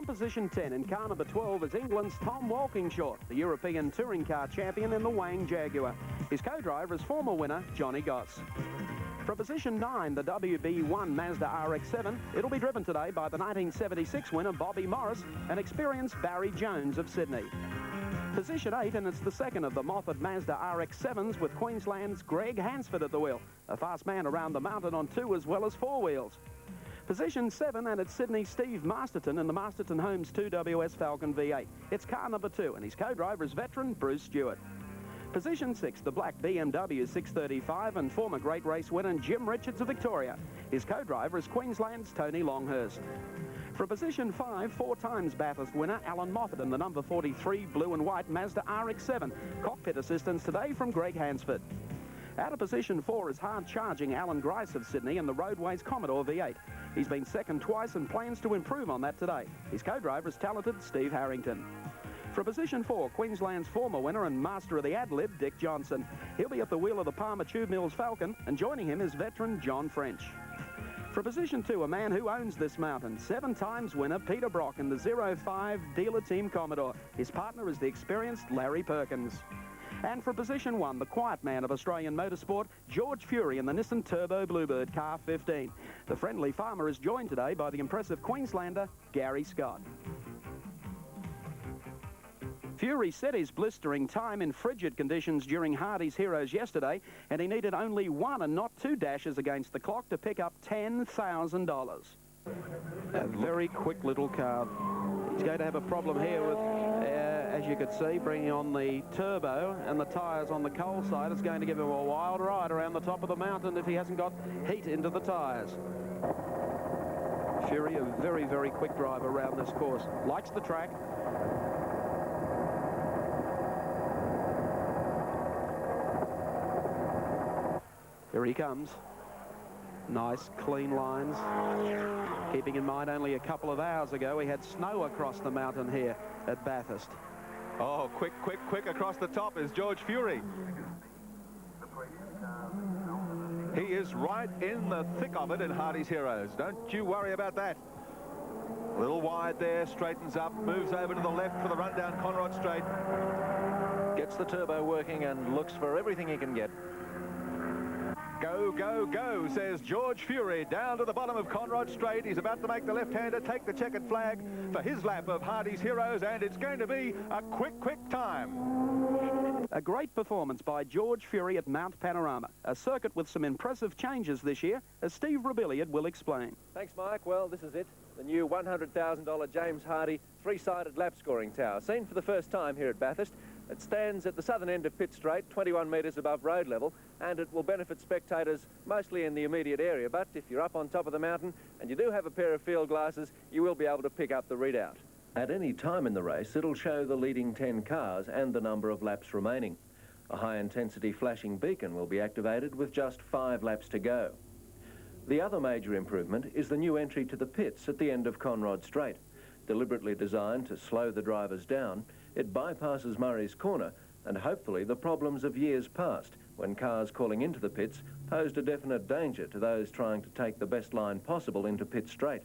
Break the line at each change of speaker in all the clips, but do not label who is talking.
position 10 in car number 12 is England's Tom Walkingshaw, the European touring car champion in the Wang Jaguar. His co-driver is former winner Johnny Goss. From position 9, the WB1 Mazda RX-7, it'll be driven today by the 1976 winner Bobby Morris and experienced Barry Jones of Sydney. Position 8, and it's the second of the Moffat Mazda RX-7s with Queensland's Greg Hansford at the wheel, a fast man around the mountain on 2 as well as 4 wheels. Position 7, and it's Sydney's Steve Masterton in the Masterton Homes 2WS Falcon V8. It's car number 2, and his co-driver is veteran Bruce Stewart. Position 6, the black BMW 635 and former great race winner Jim Richards of Victoria. His co-driver is Queensland's Tony Longhurst. For position 5, 4 times Bathurst winner Alan Moffat in the number 43 blue and white Mazda RX-7. Cockpit assistance today from Greg Hansford. Out of position 4 is hard-charging Alan Grice of Sydney in the Roadways Commodore V8. He's been second twice and plans to improve on that today. His co-driver is talented Steve Harrington. For position 4, Queensland's former winner and master of the ad-lib, Dick Johnson. He'll be at the wheel of the Palmer Tube Mills Falcon, and joining him is veteran John French. For position 2, a man who owns this mountain, 7 times winner Peter Brock in the 05 Dealer Team Commodore. His partner is the experienced Larry Perkins. And for position 1, the quiet man of Australian motorsport, George Fury in the Nissan Turbo Bluebird Car 15. The friendly farmer is joined today by the impressive Queenslander, Gary Scott. Fury set his blistering time in frigid conditions during Hardy's Heroes yesterday, and he needed only 1 and not 2 dashes against the clock to pick up $10,000. A very quick little car. He's going to have a problem here with, as you could see, bringing on the turbo and the tyres on the coal side. It's going to give him a wild ride around the top of the mountain if he hasn't got heat into the tyres. Fury, a very, very quick driver around this course. Likes the track. Here he comes. Nice, clean lines. Keeping in mind only a couple of hours ago we had snow across the mountain here at Bathurst.
Oh, quick, quick, quick across the top is George Fury. He is right in the thick of it in Hardy's Heroes. Don't you worry about that. A little wide there, straightens up, moves over to the left for the run down Conrod Straight.
Gets the turbo working and looks for everything he can get.
Go, go, go, says George Fury, down to the bottom of Conrod Straight. He's about to make the left-hander take the checkered flag for his lap of Hardy's Heroes, and it's going to be a quick, quick time.
A great performance by George Fury at Mount Panorama, a circuit with some impressive changes this year, as Steve Rebelliard will explain.
Thanks, Mike. Well, this is it. The new $100,000 James Hardy 3-sided lap scoring tower, seen for the first time here at Bathurst. It stands at the southern end of Pitt Straight, 21 metres above road level, and it will benefit spectators mostly in the immediate area. But if you're up on top of the mountain and you do have a pair of field glasses, you will be able to pick up the readout. At any time in the race, it'll show the leading 10 cars and the number of laps remaining. A high-intensity flashing beacon will be activated with just 5 laps to go. The other major improvement is the new entry to the pits at the end of Conrod Straight. Deliberately designed to slow the drivers down, it bypasses Murray's Corner and hopefully the problems of years past when cars calling into the pits posed a definite danger to those trying to take the best line possible into Pitt Straight.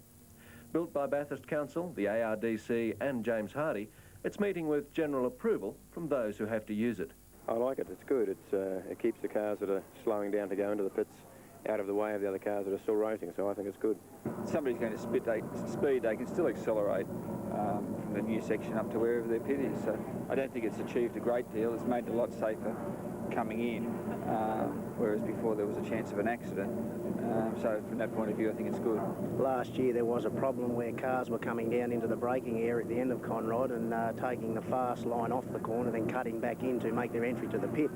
Built by Bathurst Council, the ARDC and James Hardy, it's meeting with general approval from those who have to use it.
I like it. It's good. It keeps the cars that are slowing down to go into the pits out of the way of the other cars that are still racing, so I think it's good.
Somebody's going to speed, they can still accelerate from the new section up to wherever their pit is. So I don't think it's achieved a great deal. It's made it a lot safer coming in, whereas before there was a chance of an accident. So from that point of view, I think it's good.
Last year there was a problem where cars were coming down into the braking area at the end of Conrod and taking the fast line off the corner, then cutting back in to make their entry to the pit.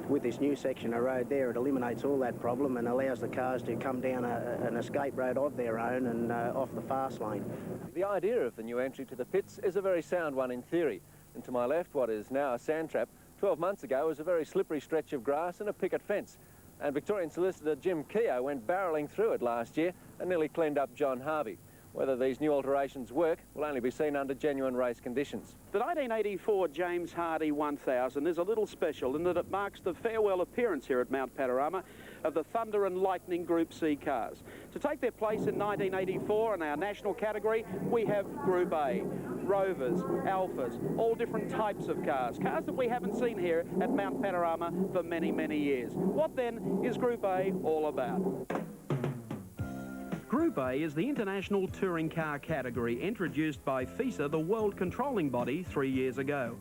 With this new section of road there, it eliminates all that problem and allows the cars to come down an escape road of their own and off the fast lane.
The idea of the new entry to the pits is a very sound one in theory. And to my left, what is now a sand trap, 12 months ago was a very slippery stretch of grass and a picket fence. And Victorian solicitor Jim Keogh went barrelling through it last year and nearly cleaned up John Harvey. Whether these new alterations work will only be seen under genuine race conditions.
The 1984 James Hardy 1000 is a little special in that it marks the farewell appearance here at Mount Panorama of the Thunder and Lightning Group C cars. To take their place in 1984 in our national category, we have Group A, Rovers, Alphas, all different types of cars that we haven't seen here at Mount Panorama for many, many years. What then is Group A all about? Group A is the international touring car category introduced by FISA, the world controlling body, 3 years ago.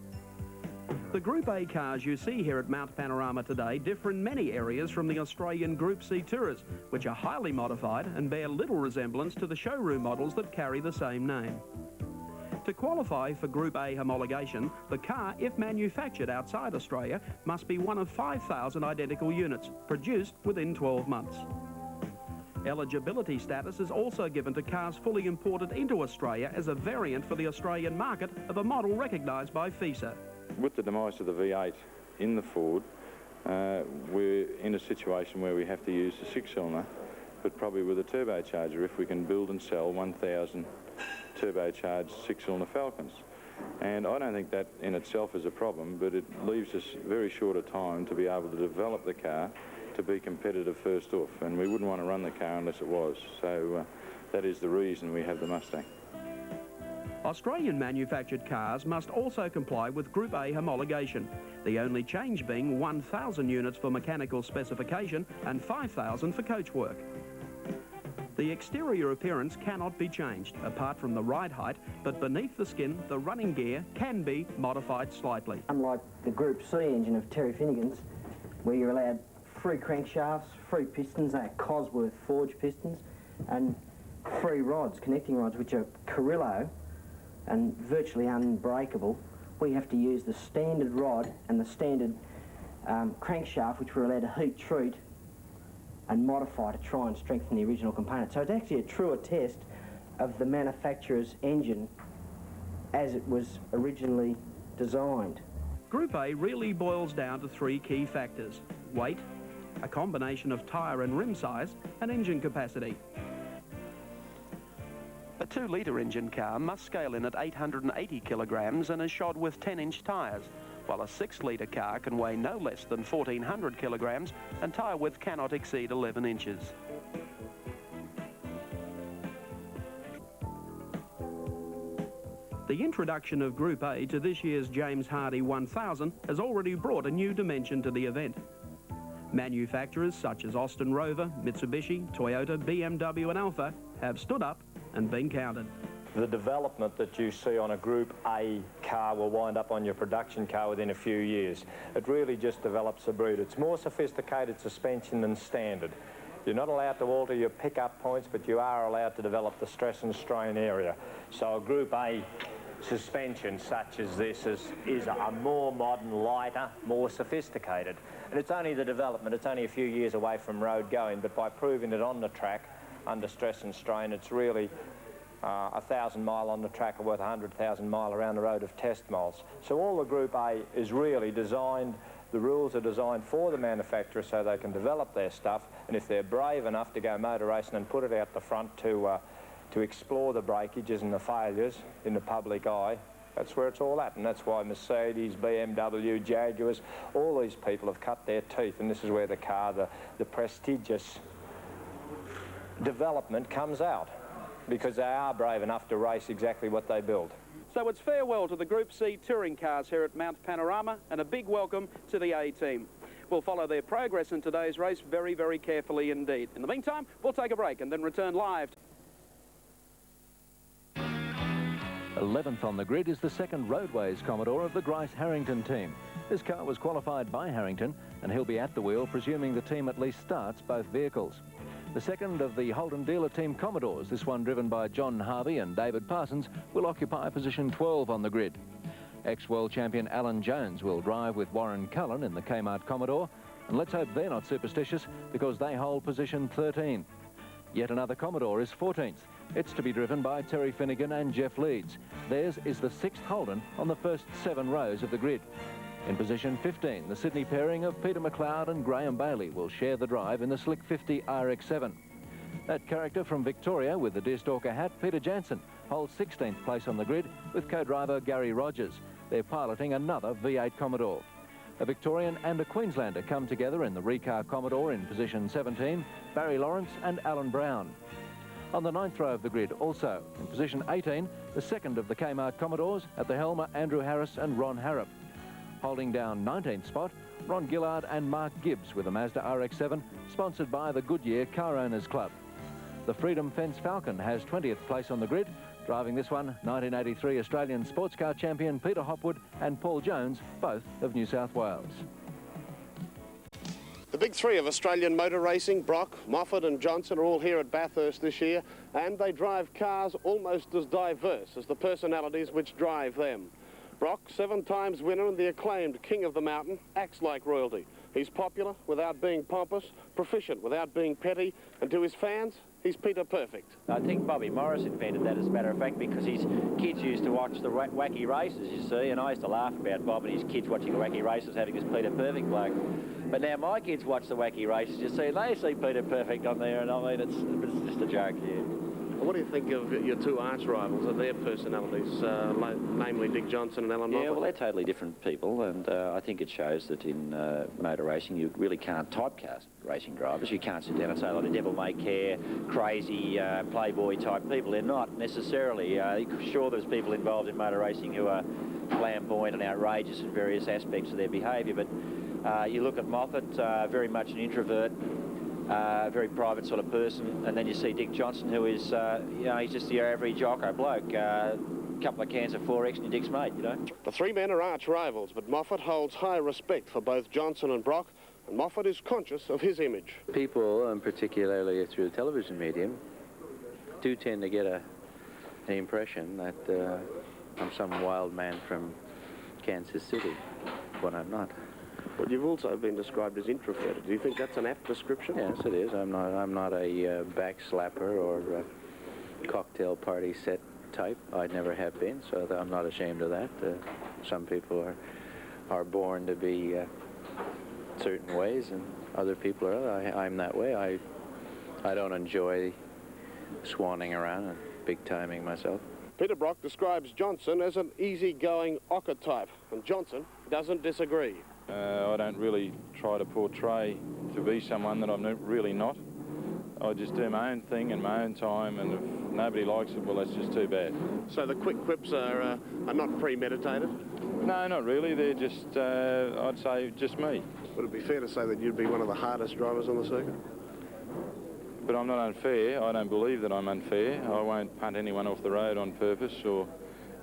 The Group A cars you see here at Mount Panorama today differ in many areas from the Australian Group C Tourers, which are highly modified and bear little resemblance to the showroom models that carry the same name. To qualify for Group A homologation, the car, if manufactured outside Australia, must be one of 5,000 identical units, produced within 12 months. Eligibility status is also given to cars fully imported into Australia as a variant for the Australian market of a model recognised by FISA.
With the demise of the V8 in the Ford, we're in a situation where we have to use the 6-cylinder, but probably with a turbocharger if we can build and sell 1,000 turbocharged 6-cylinder Falcons. And I don't think that in itself is a problem, but it leaves us very short a time to be able to develop the car to be competitive first off, and we wouldn't want to run the car unless it was. So that is the reason we have the Mustang.
Australian manufactured cars must also comply with Group A homologation, the only change being 1,000 units for mechanical specification and 5,000 for coachwork. The exterior appearance cannot be changed, apart from the ride height, but beneath the skin, the running gear can be modified slightly.
Unlike the Group C engine of Terry Finnegan's, where you're allowed free crankshafts, free pistons, they're Cosworth forged pistons, and free rods, connecting rods, which are Carrillo and virtually unbreakable, we have to use the standard rod and the standard crankshaft, which we're allowed to heat treat and modify to try and strengthen the original component. So it's actually a truer test of the manufacturer's engine as it was originally designed.
Group A really boils down to 3 key factors: weight, a combination of tyre and rim size, and engine capacity. A 2-litre engine car must scale in at 880 kilograms and is shod with 10-inch tyres, while a 6-litre car can weigh no less than 1,400 kilograms and tyre width cannot exceed 11 inches. The introduction of Group A to this year's James Hardie 1000 has already brought a new dimension to the event. Manufacturers such as Austin Rover, Mitsubishi, Toyota, BMW and Alfa have stood up and been counted.
The development that you see on a Group A car will wind up on your production car within a few years. It really just develops a breed. It's more sophisticated suspension than standard. You're not allowed to alter your pickup points, but you are allowed to develop the stress and strain area. So a Group A suspension such as this is a more modern, lighter, more sophisticated. And it's only the development, it's only a few years away from road going, but by proving it on the track under stress and strain, it's really 1,000 mile on the track are worth 100,000 mile around the road of test miles. So all the Group A is really designed, the rules are designed for the manufacturer so they can develop their stuff, and if they're brave enough to go motor racing and put it out the front to explore the breakages and the failures in the public eye, that's where it's all at. And that's why Mercedes, BMW, Jaguars, all these people have cut their teeth, and this is where the car, the prestigious development comes out, because they are brave enough to race exactly what they build.
So it's farewell to the Group C touring cars here at Mount Panorama and a big welcome to the A team. We'll follow their progress in today's race very, very carefully indeed. In the meantime, we'll take a break and then return live.
11th on the grid is the second Roadways Commodore of the Grice Harrington team. This car was qualified by Harrington and he'll be at the wheel, presuming the team at least starts both vehicles. The second of the Holden dealer team Commodores, this one driven by John Harvey and David Parsons, will occupy position 12 on the grid. Ex-world champion Alan Jones will drive with Warren Cullen in the Kmart Commodore, and let's hope they're not superstitious because they hold position 13. Yet another Commodore is 14th. It's to be driven by Terry Finnegan and Jeff Leeds. Theirs is the 6th Holden on the first 7 rows of the grid. In position 15, the Sydney pairing of Peter McLeod and Graham Bailey will share the drive in the Slick 50 RX-7. That character from Victoria with the deerstalker hat, Peter Jansen, holds 16th place on the grid with co-driver Gary Rogers. They're piloting another V8 Commodore. A Victorian and a Queenslander come together in the Recar Commodore in position 17, Barry Lawrence and Alan Brown. On the 9th row of the grid also, in position 18, the second of the Kmart Commodores, at the helm are Andrew Harris and Ron Harrop. Holding down 19th spot, Ron Gillard and Mark Gibbs with a Mazda RX-7, sponsored by the Goodyear Car Owners Club. The Freedom Fence Falcon has 20th place on the grid. Driving this one, 1983 Australian sports car champion Peter Hopwood and Paul Jones, both of New South Wales.
The big three of Australian motor racing, Brock, Moffat and Johnson, are all here at Bathurst this year, and they drive cars almost as diverse as the personalities which drive them. Brock, 7 times winner and the acclaimed King of the Mountain, acts like royalty. He's popular without being pompous, proficient without being petty, and to his fans, he's Peter Perfect.
I think Bobby Morris invented that, as a matter of fact, because his kids used to watch the wacky races, you see, and I used to laugh about Bob and his kids watching the wacky races, having this Peter Perfect bloke. But now my kids watch the wacky races, you see, and they see Peter Perfect on there, and I mean, it's just a joke, yeah.
What do you think of your two arch rivals and their personalities, namely Dick Johnson and Alan Moffat?
Yeah, well, they're totally different people, and I think it shows that in motor racing you really can't typecast racing drivers. You can't sit down and say, oh, the devil-may-care, crazy, playboy type people. They're not necessarily. Sure, there's people involved in motor racing who are flamboyant and outrageous in various aspects of their behaviour, but you look at Moffat, very much an introvert, very private sort of person, and then you see Dick Johnson, who is, you know, he's just the average jocko bloke. Couple of cans of 4X and your Dick's mate, you know.
The three men are arch rivals, but Moffat holds high respect for both Johnson and Brock, and Moffat is conscious of his image.
People, and particularly through the television medium, do tend to get an impression that I'm some wild man from Kansas City, when I'm not.
But you've also been described as introverted. Do you think that's an apt description?
Yes, it is. I'm not a backslapper or a cocktail party set type. I never have been, so I'm not ashamed of that. Some people are born to be certain ways, and other people are other. I'm that way. I don't enjoy swanning around and big timing myself.
Peter Brock describes Johnson as an easygoing ochre type, and Johnson doesn't disagree.
I don't really try to portray to be someone that I'm really not. I just do my own thing in my own time, and if nobody likes it, well, that's just too bad.
So the quick quips are not premeditated?
No, not really. They're just, I'd say, just me.
Would it be fair to say that you'd be one of the hardest drivers on the circuit?
But I'm not unfair. I don't believe that I'm unfair. I won't punt anyone off the road on purpose, or,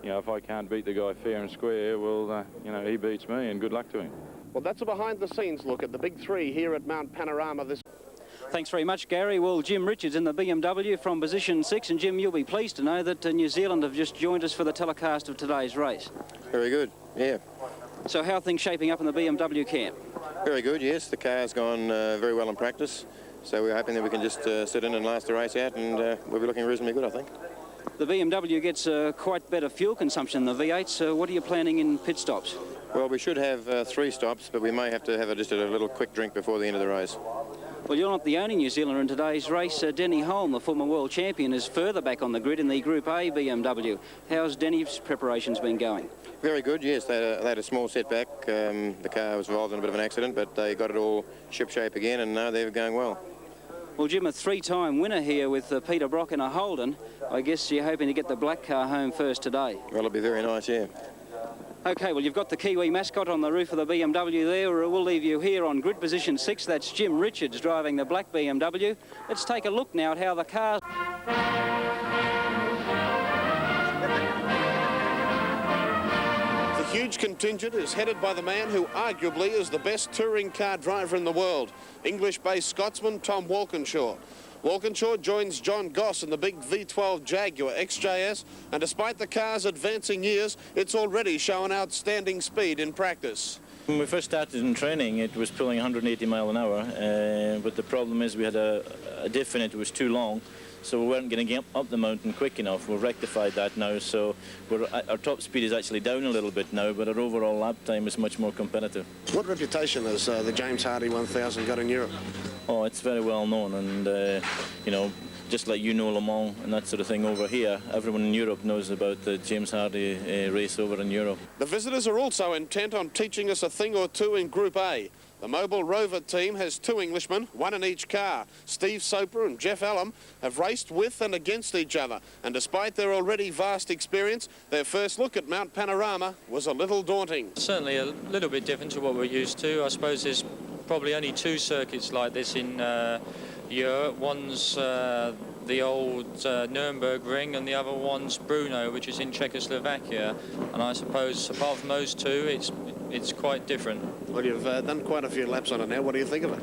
you know, if I can't beat the guy fair and square, well, you know, he beats me, and good luck to him.
Well, that's a behind-the-scenes look at the big three here at Mount Panorama this.
Thanks very much, Gary. Well, Jim Richards in the BMW from position 6, and Jim, you'll be pleased to know that New Zealand have just joined us for the telecast of today's race.
Very good, yeah.
So how are things shaping up in the BMW camp?
Very good, yes. The car's gone very well in practice, so we're hoping that we can just sit in and last the race out, and we'll be looking reasonably good, I think.
The BMW gets quite better fuel consumption than the V8, so what are you planning in pit stops?
Well, we should have 3 stops, but we may have to have just a little quick drink before the end of the race.
Well, you're not the only New Zealander in today's race. Denny Holm, the former world champion, is further back on the grid in the Group A BMW. How's Denny's preparations been going?
Very good, yes. They had a small setback. The car was involved in a bit of an accident, but they got it all shipshape again, and now they're going well.
Well, Jim, a 3-time winner here with Peter Brock in a Holden. I guess you're hoping to get the black car home first today.
Well, it'll be very nice, yeah.
OK, well, you've got the Kiwi mascot on the roof of the BMW there. We'll leave you here on grid position 6. That's Jim Richards driving the black BMW. Let's take a look now at how the cars...
The huge contingent is headed by the man who arguably is the best touring car driver in the world, English-based Scotsman Tom Walkinshaw. Walkinshaw joins John Goss in the big V12 Jaguar XJS, and despite the car's advancing years, it's already shown outstanding speed in practice.
When we first started in training, it was pulling 180 mile an hour, but the problem is we had a diff in it that was too long, so we weren't getting up the mountain quick enough. We've rectified that now, so our top speed is actually down a little bit now, but our overall lap time is much more competitive.
What reputation has the James Hardy 1000 got in Europe?
Oh, it's very well known, and you know, just like you know Le Mans and that sort of thing over here, everyone in Europe knows about the James Hardy race over in Europe.
The visitors are also intent on teaching us a thing or two in Group A. The Mobile Rover team has 2 Englishmen, 1 in each car. Steve Soper and Jeff Allam have raced with and against each other, and despite their already vast experience, their first look at Mount Panorama was a little daunting.
Certainly a little bit different to what we're used to. I suppose there's probably only 2 circuits like this in Europe. One's the old Nuremberg Ring, and the other one's Brno, which is in Czechoslovakia. And I suppose apart from those 2, it's quite different.
Well, you've done quite a few laps on it now. What do you think of it?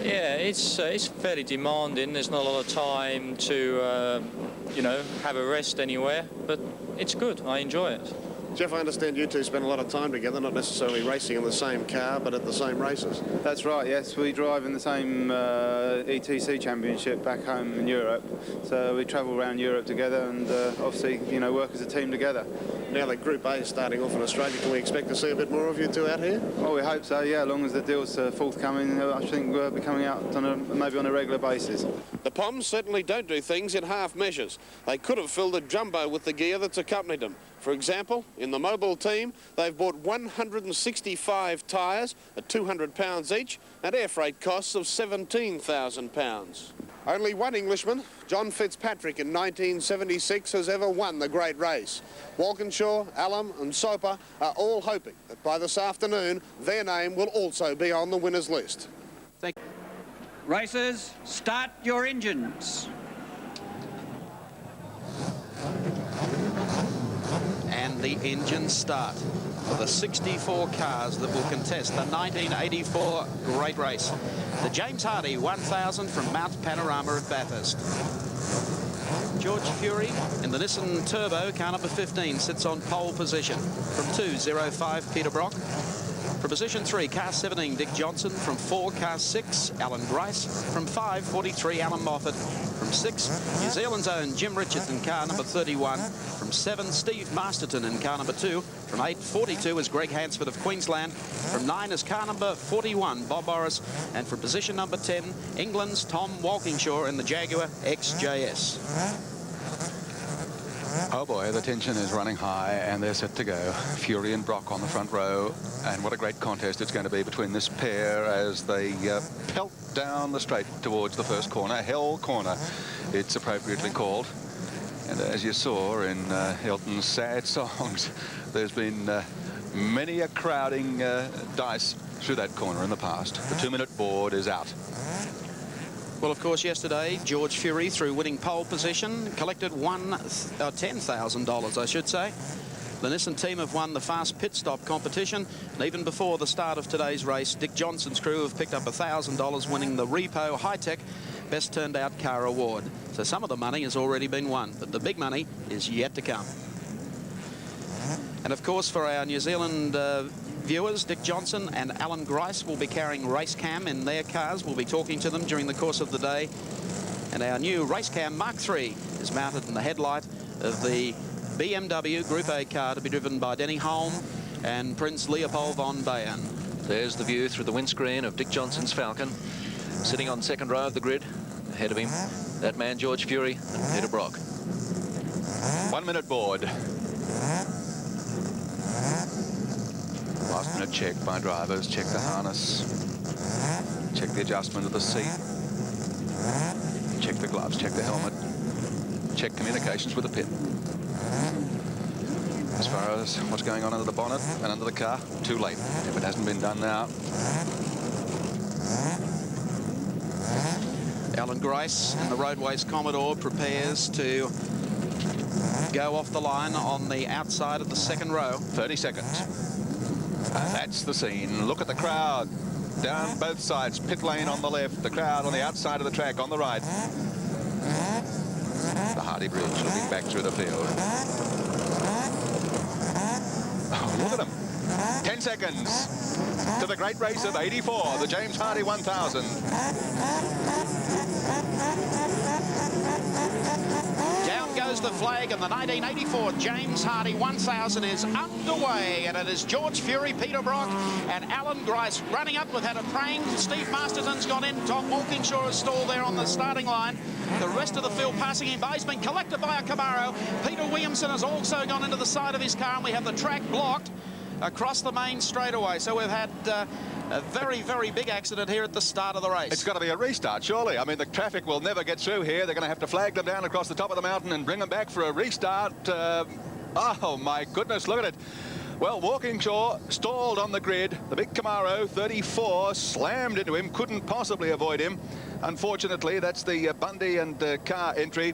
Yeah, it's fairly demanding. There's not a lot of time to, you know, have a rest anywhere, but it's good. I enjoy it.
Jeff, I understand you two spend a lot of time together, not necessarily racing in the same car, but at the same races.
That's right, yes. We drive in the same ETC championship back home in Europe. So we travel around Europe together and obviously, you know, work as a team together.
Now that Group A is starting off in Australia, can we expect to see a bit more of you two out here?
Well, we hope so, yeah, as long as the deal's forthcoming. I think we'll be coming out on maybe on a regular basis.
The Poms certainly don't do things in half measures. They could have filled a jumbo with the gear that's accompanied them. For example, in the Mobile team, they've bought 165 tyres at £200 each and air freight costs of £17,000. Only one Englishman, John Fitzpatrick in 1976, has ever won the great race. Walkinshaw, Allam and Soper are all hoping that by this afternoon their name will also be on the winners list.
Thank you. Racers, start your engines.
And the engines start for the 64 cars that will contest the 1984 great race. The James Hardy 1000 from Mount Panorama at Bathurst. George Fury in the Nissan Turbo, car number 15, sits on pole position. From 2.05, Peter Brock. From position 3, car 17, Dick Johnson. From 4, car 6, Alan Grice. From 5, 43, Alan Moffat. From 6, New Zealand's own Jim Richards in car number 31. From 7, Steve Masterton in car number 2. From 8, 42 is Greg Hansford of Queensland. From 9 is car number 41, Bob Morris. And from position number 10, England's Tom Walkinshaw in the Jaguar XJS.
Oh boy, the tension is running high and they're set to go. Fury and Brock on the front row, and what a great contest it's going to be between this pair as they pelt down the straight towards the first corner. Hell Corner, it's appropriately called. And as you saw in Hilton's sad songs, there's been many a crowding dice through that corner in the past. The 2-minute board is out.
Well, of course, yesterday, George Fury, through winning pole position, collected $10,000, I should say. The Nissan team have won the fast pit stop competition, and even before the start of today's race, Dick Johnson's crew have picked up $1,000, winning the Repo High-Tech Best Turned Out Car Award. So some of the money has already been won, but the big money is yet to come. And of course, for our New Zealand viewers, Dick Johnson and Alan Grice will be carrying race cam in their cars. We'll be talking to them during the course of the day. And our new race cam Mark III is mounted in the headlight of the BMW Group A car to be driven by Denny Holm and Prince Leopold von Bayern.
There's the view through the windscreen of Dick Johnson's Falcon, sitting on second row of the grid. Ahead of him, that man George Fury and Peter Brock.
1-minute board. Last-minute check by drivers. Check the harness. Check the adjustment of the seat. Check the gloves. Check the helmet. Check communications with the pit. As far as what's going on under the bonnet and under the car, too late. If it hasn't been done now.
Alan Grice in the Roadways Commodore prepares to go off the line on the outside of the second row.
30 seconds. That's the scene. Look at the crowd down both sides. Pit lane on the left, the crowd on the outside of the track on the right. The Hardy Bridge looking back through the field. Oh, look at them. 10 seconds to the great race of 84, the James Hardy 1000.
Down goes the
flag, and the 1984 James Hardy 1000 is underway, and it is George Fury, Peter Brock and Alan Grice running up. We've had a praying. Steve Masterton's gone in. Tom Walkinshaw has stalled there on the starting line. The rest of the field passing him by. He's been collected by a Camaro. Peter Williamson has also gone into the side of his car, and we have the track blocked across the main straightaway. So we've had a very, very big accident here at the start of the race.
It's got to be a restart, surely. I mean, the traffic will never get through here. They're going to have to flag them down across the top of the mountain and bring them back for a restart. Oh, my goodness, look at it. Well, Walkinshaw stalled on the grid. The big Camaro, 34, slammed into him, couldn't possibly avoid him. Unfortunately, that's the Bundy and car entry.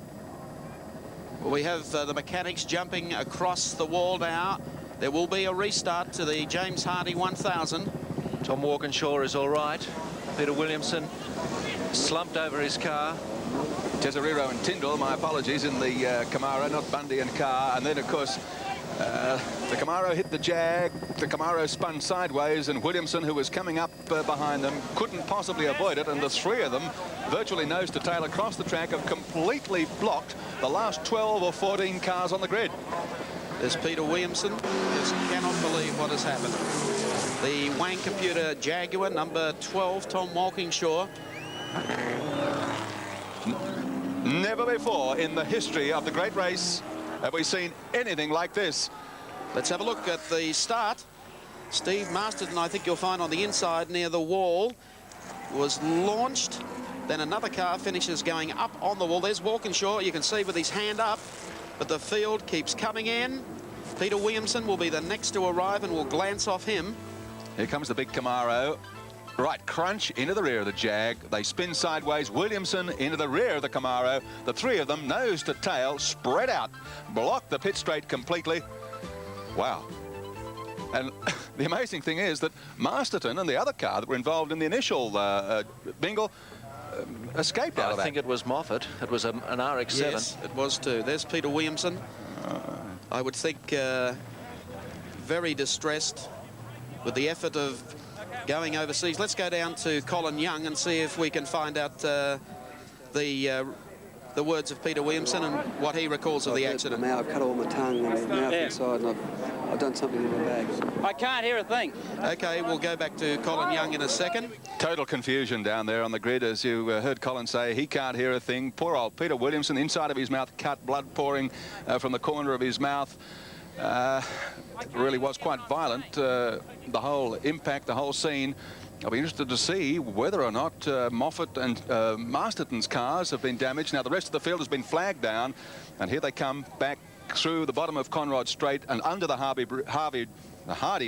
We have the mechanics jumping across the wall now. There will be a restart to the James Hardy 1000.
Tom Walkinshaw is all right. Peter Williamson slumped over his car.
Tesorero and Tyndall, my apologies, in the Camaro, not Bundy and car. And then, of course, the Camaro hit the Jag. The Camaro spun sideways, and Williamson, who was coming up behind them, couldn't possibly avoid it. And the three of them, virtually nose to tail across the track, have completely blocked the last 12 or 14 cars on the grid.
There's Peter Williamson. Just cannot believe what has happened. The Wang Computer Jaguar, number 12, Tom Walkinshaw.
Never before in the history of the great race have we seen anything like this.
Let's have a look at the start. Steve Masterton, I think you'll find on the inside near the wall, was launched. Then another car finishes going up on the wall. There's Walkinshaw, you can see with his hand up. But the field keeps coming in. Peter Williamson will be the next to arrive, and we'll glance off him.
Here comes the big Camaro. Right, crunch into the rear of the Jag. They spin sideways. Williamson into the rear of the Camaro. The three of them, nose to tail, spread out, block the pit straight completely. Wow. And the amazing thing is that Masterton and the other car that were involved in the initial bingle escaped out of that.
I think it was Moffat. It was an RX-7.
Yes, it was too. There's Peter Williamson. I would think very distressed with the effort of going overseas. Let's go down to Colin Young and see if we can find out the words of Peter Williamson and what he recalls of the accident.
I've cut all my tongue and my mouth inside, and I've done something in my bag.
I can't hear a thing.
Okay, we'll go back to Colin Young in a second.
Total confusion down there on the grid, as you heard Colin say. He can't hear a thing. Poor old Peter Williamson, inside of his mouth cut, blood pouring from the corner of his mouth. It really was quite violent, the whole impact, the whole scene. I'll be interested to see whether or not Moffat and Masterton's cars have been damaged. Now, the rest of the field has been flagged down, and here they come back through the bottom of Conrod Straight and under the Hardy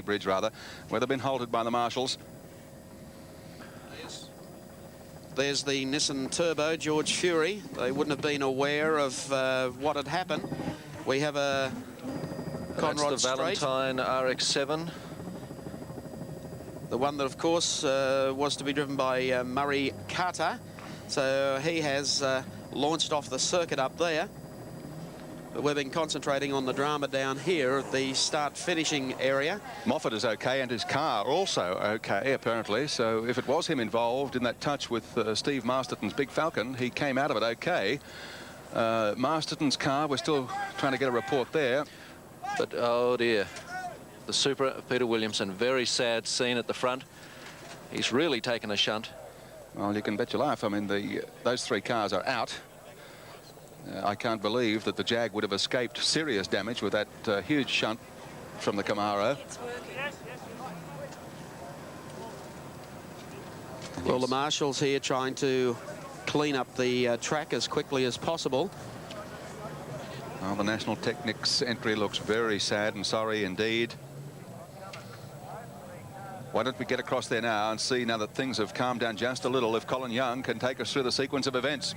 Bridge, rather, where they've been halted by the marshals.
There's the Nissan Turbo, George Fury. They wouldn't have been aware of what had happened. We have a Conrod
That's the Valentine RX-7.
The one that, of course, was to be driven by Murray Carter. So he has launched off the circuit up there. But we've been concentrating on the drama down here at the start-finishing area.
Moffat is okay, and his car also okay, apparently. So if it was him involved in that touch with Steve Masterton's Big Falcon, he came out of it okay. Masterton's car, we're still trying to get a report there.
But, oh dear, the Supra of Peter Williamson, very sad scene at the front. He's really taken a shunt.
Well, you can bet your life. I mean, those three cars are out. I can't believe that the Jag would have escaped serious damage with that huge shunt from the Camaro.
Well, the marshals here trying to clean up the track as quickly as possible.
Well, the National Technics entry looks very sad and sorry indeed. Why don't we get across there now and see, now that things have calmed down just a little, if Colin Young can take us through the sequence of events.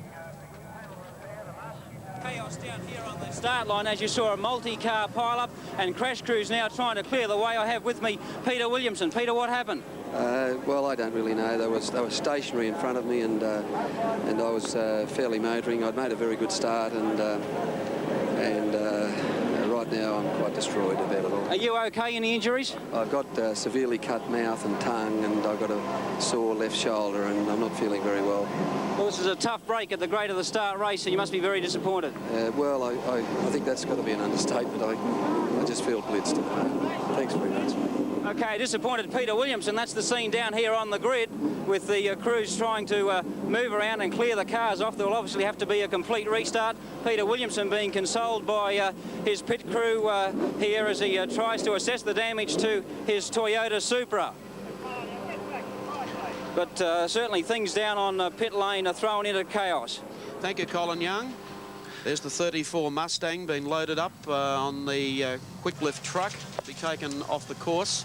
Chaos down here on the start line, as you saw, a multi-car pile-up, and crash crews now trying to clear the way. I have with me Peter Williamson. Peter, what happened?
Well, I don't really know. They were stationary in front of me, and I was fairly motoring. I'd made a very good start, and right right now I'm quite destroyed about it all.
Are you okay? Any injuries?
I've got severely cut mouth and tongue, and I've got a sore left shoulder, and I'm not feeling very well.
Well, this is a tough break at the Great of the Start race, so you must be very disappointed.
Well, I think that's got to be an understatement. I just feel blitzed at the moment. Thanks very much.
Okay, disappointed Peter Williamson. That's the scene down here on the grid with the crews trying to move around and clear the cars off. There will obviously have to be a complete restart. Peter Williamson being consoled by his pit crew here as he tries to assess the damage to his Toyota Supra. But certainly things down on pit lane are thrown into chaos.
Thank you, Colin Young. There's the 34 Mustang being loaded up on the quick lift truck to be taken off the course.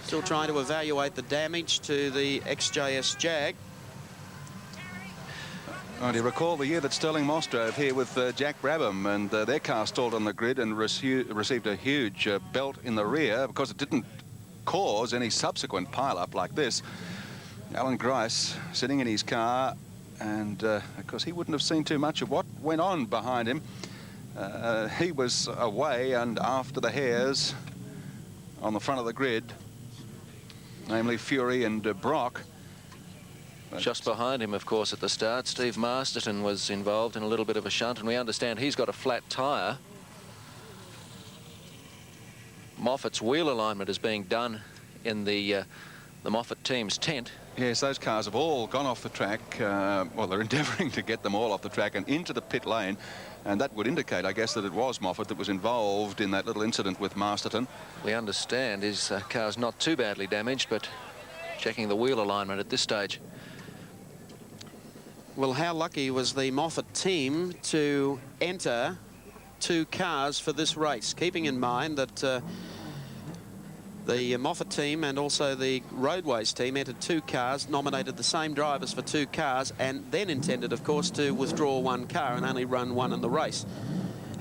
Still trying to evaluate the damage to the XJS Jag.
Oh, do you recall the year that Sterling Moss drove here with Jack Brabham, and their car stalled on the grid and received a huge belt in the rear because it didn't cause any subsequent pile-up like this. Alan Grice sitting in his car, and of course he wouldn't have seen too much of what went on behind him. He was away and after the hares on the front of the grid, namely Fury and Brock.
Just behind him, of course, at the start, Steve Masterton was involved in a little bit of a shunt, and we understand he's got a flat tyre. Moffat's wheel alignment is being done in the Moffat team's tent.
Yes, those cars have all gone off the track. Well, they're endeavouring to get them all off the track and into the pit lane, and that would indicate, I guess, that it was Moffat that was involved in that little incident with Masterton.
We understand his car's not too badly damaged, but checking the wheel alignment at this stage.
Well, how lucky was the Moffat team to enter 2 cars for this race, keeping in mind that the Moffat team and also the Roadways team entered 2 cars, nominated the same drivers for 2 cars, and then intended, of course, to withdraw 1 car and only run 1 in the race.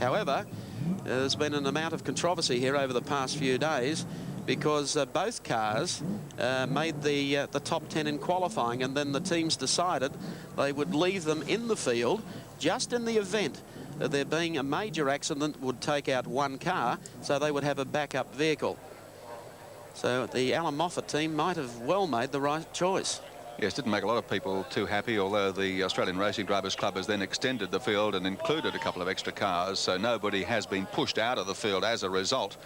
However, there's been an amount of controversy here over the past few days because both cars made the top 10 in qualifying, and then the teams decided they would leave them in the field just in the event that there being a major accident would take out 1 car, so they would have a backup vehicle. So the Alan Moffat team might have well made the right choice.
Yes, didn't make a lot of people too happy, although the Australian Racing Drivers Club has then extended the field and included a couple of extra cars, so nobody has been pushed out of the field as a result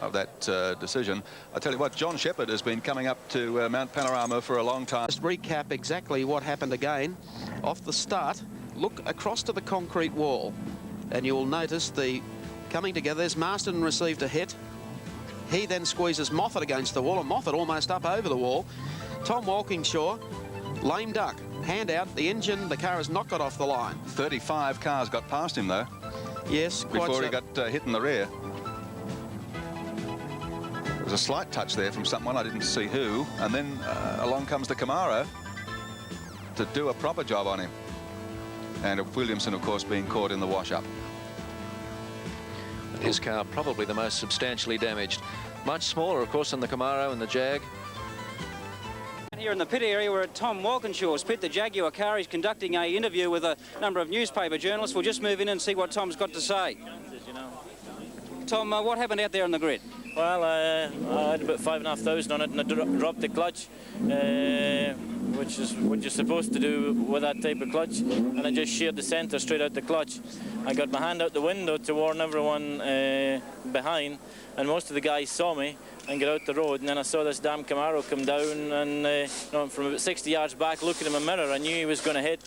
of that decision. I tell you what, John Shepherd has been coming up to Mount Panorama for a long time.
Just recap exactly what happened again. Off the start, look across to the concrete wall, and you'll notice the coming together. There's Marston received a hit. He then squeezes Moffat against the wall, and Moffat almost up over the wall. Tom Walkingshaw, lame duck, hand out, the engine, the car has not got off the line.
35 cars got past him, though.
Yes, quite
before
so.
He got hit in the rear. There was a slight touch there from someone, I didn't see who, and then along comes the Camaro to do a proper job on him. And Williamson, of course, being caught in the wash-up.
His car probably the most substantially damaged. Much smaller, of course, than the Camaro and the Jag.
Here in the pit area, we're at Tom Walkinshaw's pit, the Jaguar car. He's conducting an interview with a number of newspaper journalists. We'll just move in and see what Tom's got to say. Tom, what happened out there on the grid?
Well, I had about 5,500 on it, and I dropped the clutch, which is what you're supposed to do with that type of clutch, and I just sheared the centre straight out the clutch. I got my hand out the window to warn everyone behind, and most of the guys saw me and get out the road, and then I saw this damn Camaro come down, and from about 60 yards back, looking in my mirror, I knew he was going to hit,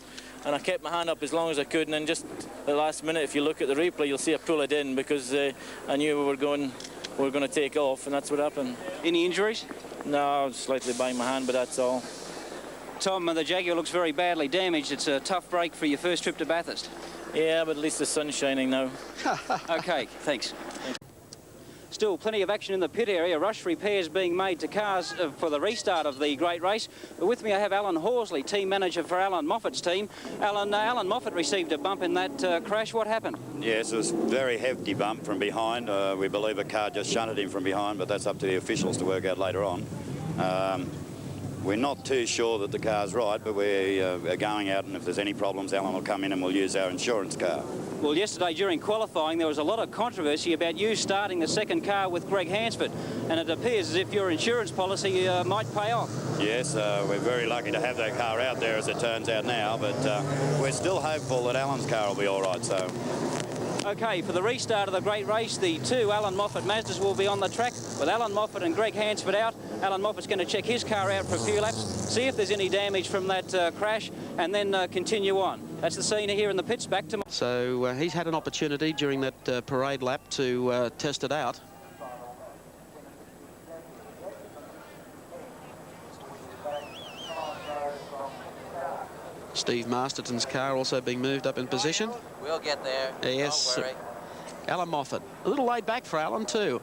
and I kept my hand up as long as I could, and then just the last minute, if you look at the replay, you'll see I pull it in because I knew we were going to take off, and that's what happened.
Any injuries?
No, slightly banged my hand, but that's all.
Tom, the Jaguar looks very badly damaged. It's a tough break for your first trip to Bathurst.
Yeah, but at least the sun's shining now.
OK, thanks. Still plenty of action in the pit area. Rush repairs being made to cars for the restart of the great race. But with me I have Alan Horsley, team manager for Alan Moffat's team. Alan Moffat received a bump in that crash. What happened?
Yes, it was a very hefty bump from behind. We believe a car just shunted him from behind, but that's up to the officials to work out later on. we're not too sure that the car's right, but we're going out, and if there's any problems, Alan will come in and we'll use our insurance car.
Well, yesterday during qualifying, there was a lot of controversy about you starting the second car with Greg Hansford, and it appears as if your insurance policy might pay off.
Yes, we're very lucky to have that car out there, as it turns out now, but we're still hopeful that Alan's car will be all right, so...
OK, for the restart of the great race, the two Alan Moffat Mazdas will be on the track with Alan Moffat and Greg Hansford out. Alan Moffat's going to check his car out for a few laps, see if there's any damage from that crash, and then continue on. That's the scene here in the pits. Back to...
So he's had an opportunity during that parade lap to test it out. Steve Masterton's car also being moved up in position.
We'll get there.
Yes.
Don't worry.
Alan Moffat. A little laid back for Alan too.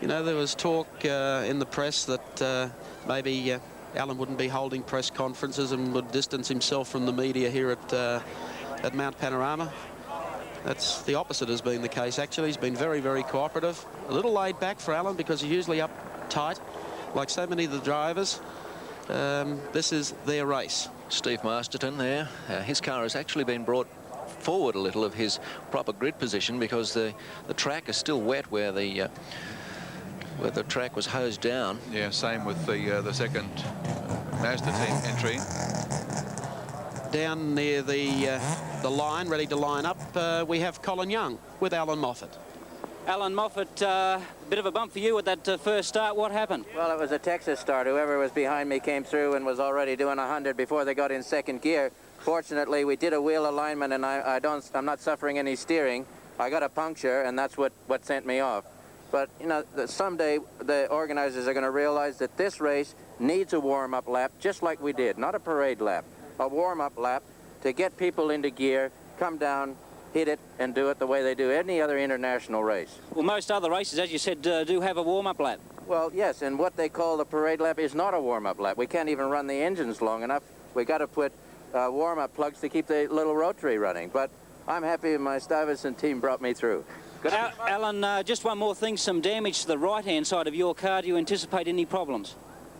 You know, there was talk in the press that maybe Alan wouldn't be holding press conferences and would distance himself from the media here at Mount Panorama. That's the opposite has been the case, actually. He's been very, very cooperative. A little laid back for Alan because he's usually uptight, like so many of the drivers. This is their race.
Steve Masterton there. His car has actually been brought forward a little of his proper grid position because the track is still wet where the track was hosed down.
Yeah, same with the second Mazda team entry.
Down near the line, ready to line up, we have Colin Young with Alan Moffat.
Alan Moffat, bit of a bump for you at that first start. What happened?
Well, it was a Texas start. Whoever was behind me came through and was already doing 100 before they got in second gear. Fortunately, we did a wheel alignment, and I'm not suffering any steering. I got a puncture, and that's what sent me off. But, you know, someday the organizers are going to realize that this race needs a warm-up lap, just like we did. Not a parade lap, a warm-up lap to get people into gear, come down, hit it, and do it the way they do any other international race.
Well, most other races, as you said, do have a warm-up lap.
Well, yes, and what they call the parade lap is not a warm-up lap. We can't even run the engines long enough. We got to put warm-up plugs to keep the little rotary running. But I'm happy my Stuyvesant team brought me through.
Alan, just one more thing, some damage to the right-hand side of your car. Do you anticipate any problems?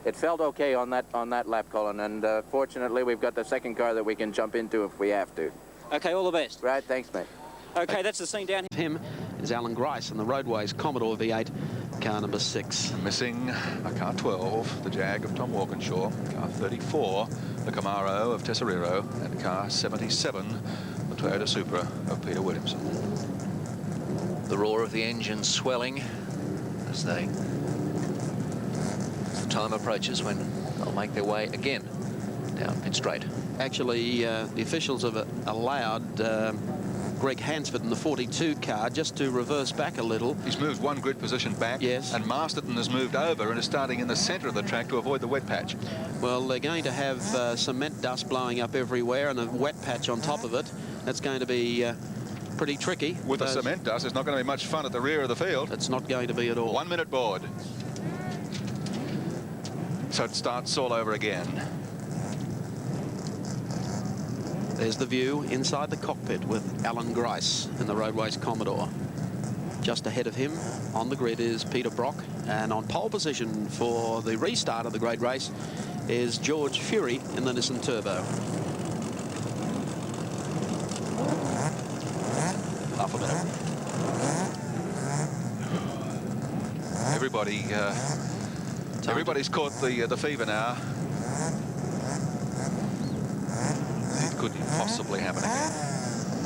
It felt okay on that lap, Colin, and fortunately we've got the second car that we can jump into if we have to.
Okay, all the best.
Right, thanks, mate.
Okay, that's the scene down here.
Him is Alan Grice and the Roadways Commodore V8, car number 6.
Missing a car 12, the Jag of Tom Walkinshaw, car 34, the Camaro of Tesoriero, and car 77, the Toyota Supra of Peter Williamson.
The roar of the engine swelling as the time approaches when they'll make their way again down pit straight.
Actually, the officials have allowed Greg Hansford in the 42 car just to reverse back a little.
He's moved one grid position back. Yes. And Masterton has moved over and is starting in the centre of the track to avoid the wet patch.
Well, they're going to have cement dust blowing up everywhere and a wet patch on top of it. That's going to be pretty tricky.
With the cement dust, it's not going to be much fun at the rear of the field.
It's not going to be at all.
1 minute board. So it starts all over again.
There's the view inside the cockpit with Alan Grice in the Roadways Commodore. Just ahead of him on the grid is Peter Brock, and on pole position for the restart of the great race is George Fury in the Nissan Turbo.
Half a minute. Everybody's caught the fever now. It couldn't possibly happen again.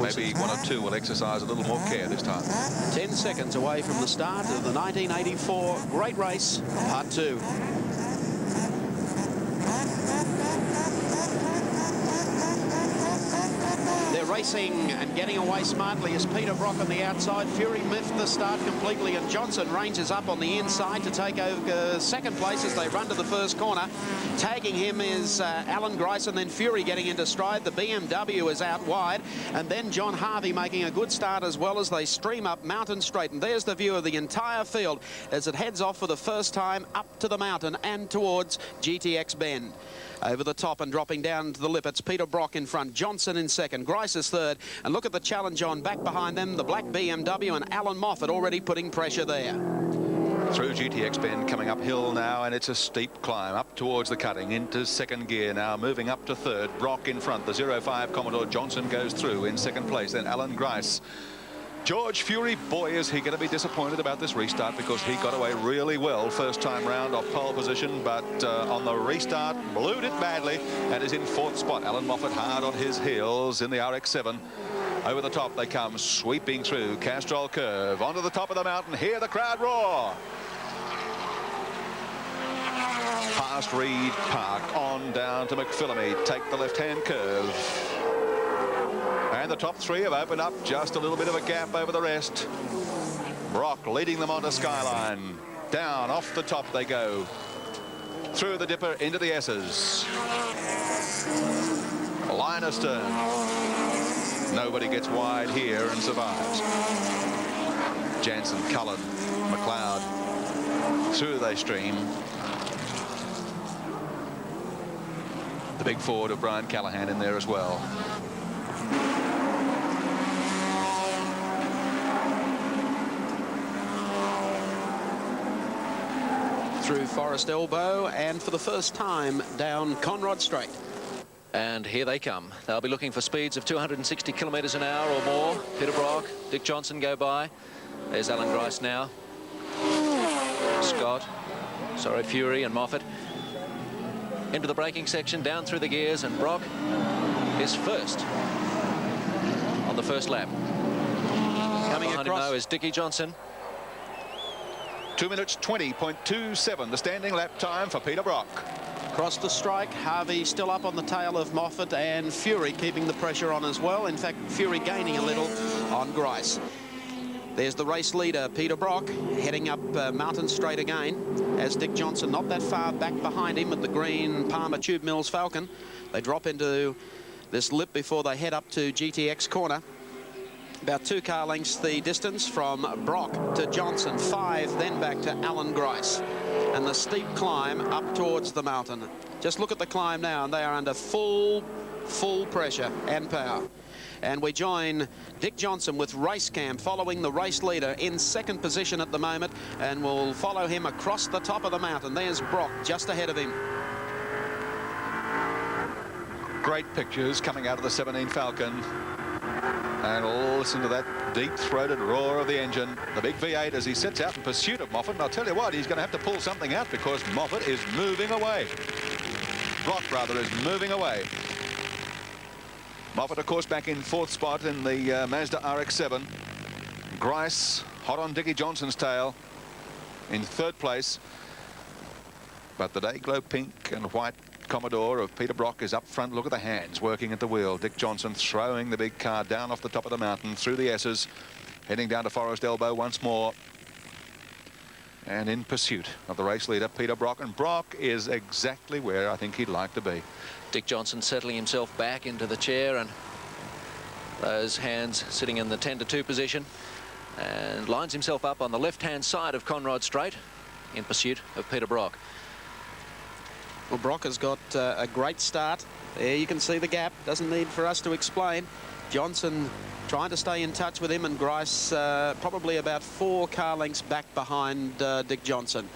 Maybe one or two will exercise a little more care this time.
10 seconds away from the start of the 1984 Great Race, Part 2. They're racing and getting away smartly as Peter Brock on the outside. Fury miffed the start completely, and Johnson ranges up on the inside to take over second place as they run to the first corner. Tagging him is Alan Grice, and then Fury getting into stride. The BMW is out wide, and then John Harvey making a good start as well as they stream up Mountain Straight. And there's the view of the entire field as it heads off for the first time up to the mountain and towards GTX Bend. Over the top and dropping down to the lip, it's Peter Brock in front, Johnson in second, Grice is third, and look at the challenge on back behind them, the black BMW and Alan Moffat already putting pressure there.
Through GTX bend, coming uphill now, and it's a steep climb up towards the cutting into second gear now, moving up to third. Brock in front. The 05 Commodore Johnson goes through in second place. Then Alan Grice. George Fury, boy, is he going to be disappointed about this restart, because he got away really well first time round off pole position, but on the restart blew it badly and is in fourth spot. Alan Moffat hard on his heels in the RX-7. Over the top they come, sweeping through Castrol Curve onto the top of the mountain. Hear the crowd roar. Past Reed Park, on down to McPhillamy, take the left-hand curve. And the top three have opened up just a little bit of a gap over the rest. Brock leading them onto Skyline. Down, off the top they go. Through the dipper into the S's. Line astern. Nobody gets wide here and survives. Jansen, Cullen, McLeod. Through they stream. The big Ford of Brian Callaghan in there as well.
Through Forest Elbow, and for the first time down Conrod Straight.
And here they come. They'll be looking for speeds of 260 kilometres an hour or more. Peter Brock, Dick Johnson go by. There's Alan Grice now. Scott, Fury and Moffat. Into the braking section, down through the gears, and Brock is first on the first lap. Coming behind him now is Dickie Johnson.
2 minutes 20.27, the standing lap time for Peter Brock.
Across the strike, Harvey still up on the tail of Moffat, and Fury keeping the pressure on as well. In fact, Fury gaining a little on Grice. There's the race leader, Peter Brock, heading up Mountain Straight again, as Dick Johnson not that far back behind him at the green Palmer Tube Mills Falcon. They drop into this lip before they head up to GTX corner. About 2 car lengths the distance from Brock to Johnson, 5 then back to Alan Grice. And the steep climb up towards the mountain. Just look at the climb now, and they are under full pressure and power. And we join Dick Johnson with race cam following the race leader in second position at the moment, and we'll follow him across the top of the mountain. There's Brock just ahead of him.
Great pictures coming out of the 17 Falcon. And listen to that deep-throated roar of the engine. The big V8 as he sets out in pursuit of Moffat. And I'll tell you what, he's going to have to pull something out, because Moffat is moving away. Brock, rather, is moving away. Moffat, of course, back in fourth spot in the Mazda RX-7. Grice, hot on Dickie Johnson's tail, in third place. But the day-glow pink and white Commodore of Peter Brock is up front. Look at the hands working at the wheel. Dick Johnson throwing the big car down off the top of the mountain through the S's, heading down to Forest Elbow once more, and in pursuit of the race leader Peter Brock. And Brock is exactly where I think he'd like to be.
Dick Johnson settling himself back into the chair, and those hands sitting in the 10-2 position, and lines himself up on the left-hand side of Conrod Straight in pursuit of Peter Brock.
Well, Brock has got a great start. There you can see the gap. Doesn't need for us to explain. Johnson trying to stay in touch with him, and Grice probably about 4 car lengths back behind Dick Johnson.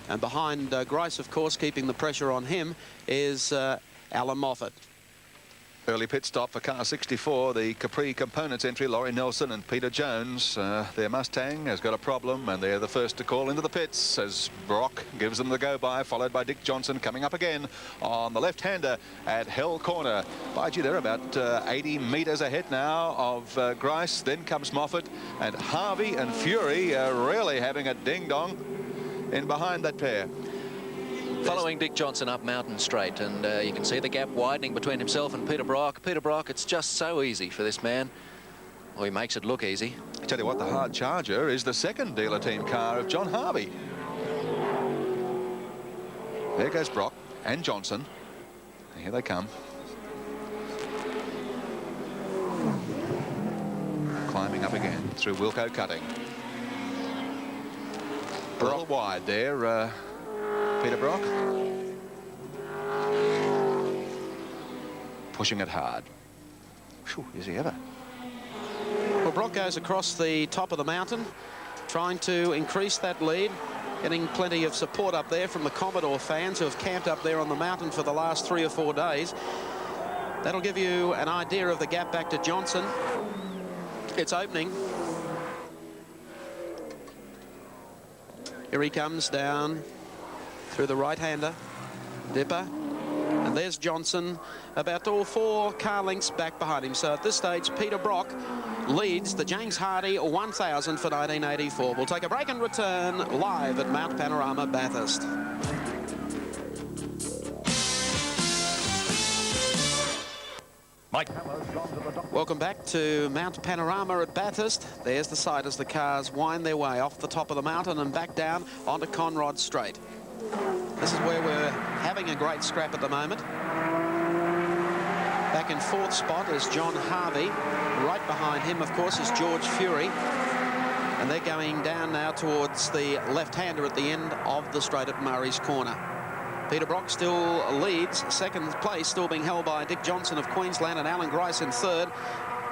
And behind Grice, of course, keeping the pressure on him is Alan Moffat.
Early pit stop for car 64, the Capri Components entry, Laurie Nelson and Peter Jones. Their Mustang has got a problem, and they're the first to call into the pits as Brock gives them the go-by, followed by Dick Johnson coming up again on the left-hander at Hell Corner. By gee, they're about 80 metres ahead now of Grice. Then comes Moffat, and Harvey and Fury are really having a ding-dong in behind that pair.
Following Dick Johnson up Mountain Straight, and you can see the gap widening between himself and Peter Brock. Peter Brock, it's just so easy for this man. Well, he makes it look easy.
I tell you what, the hard charger is the second dealer team car of John Harvey. There goes Brock and Johnson. Here they come. Climbing up again through Wilco Cutting. A little wide there, Peter Brock. Pushing it hard. Whew, is he ever?
Well, Brock goes across the top of the mountain, trying to increase that lead. Getting plenty of support up there from the Commodore fans who have camped up there on the mountain for the last 3 or 4 days. That'll give you an idea of the gap back to Johnson. It's opening. Here he comes down through the right-hander. Dipper. And there's Johnson, about all 4 car lengths back behind him. So at this stage, Peter Brock leads the James Hardy 1000 for 1984. We'll take a break and return live at Mount Panorama, Bathurst.
Mike.
Welcome back to Mount Panorama at Bathurst. There's the site as the cars wind their way off the top of the mountain and back down onto Conrod Straight. This is where we're having a great scrap at the moment. Back in 4th spot is John Harvey. Right behind him, of course, is George Fury. And they're going down now towards the left-hander at the end of the straight at Murray's Corner. Peter Brock still leads. 2nd place still being held by Dick Johnson of Queensland and Alan Grice in 3rd.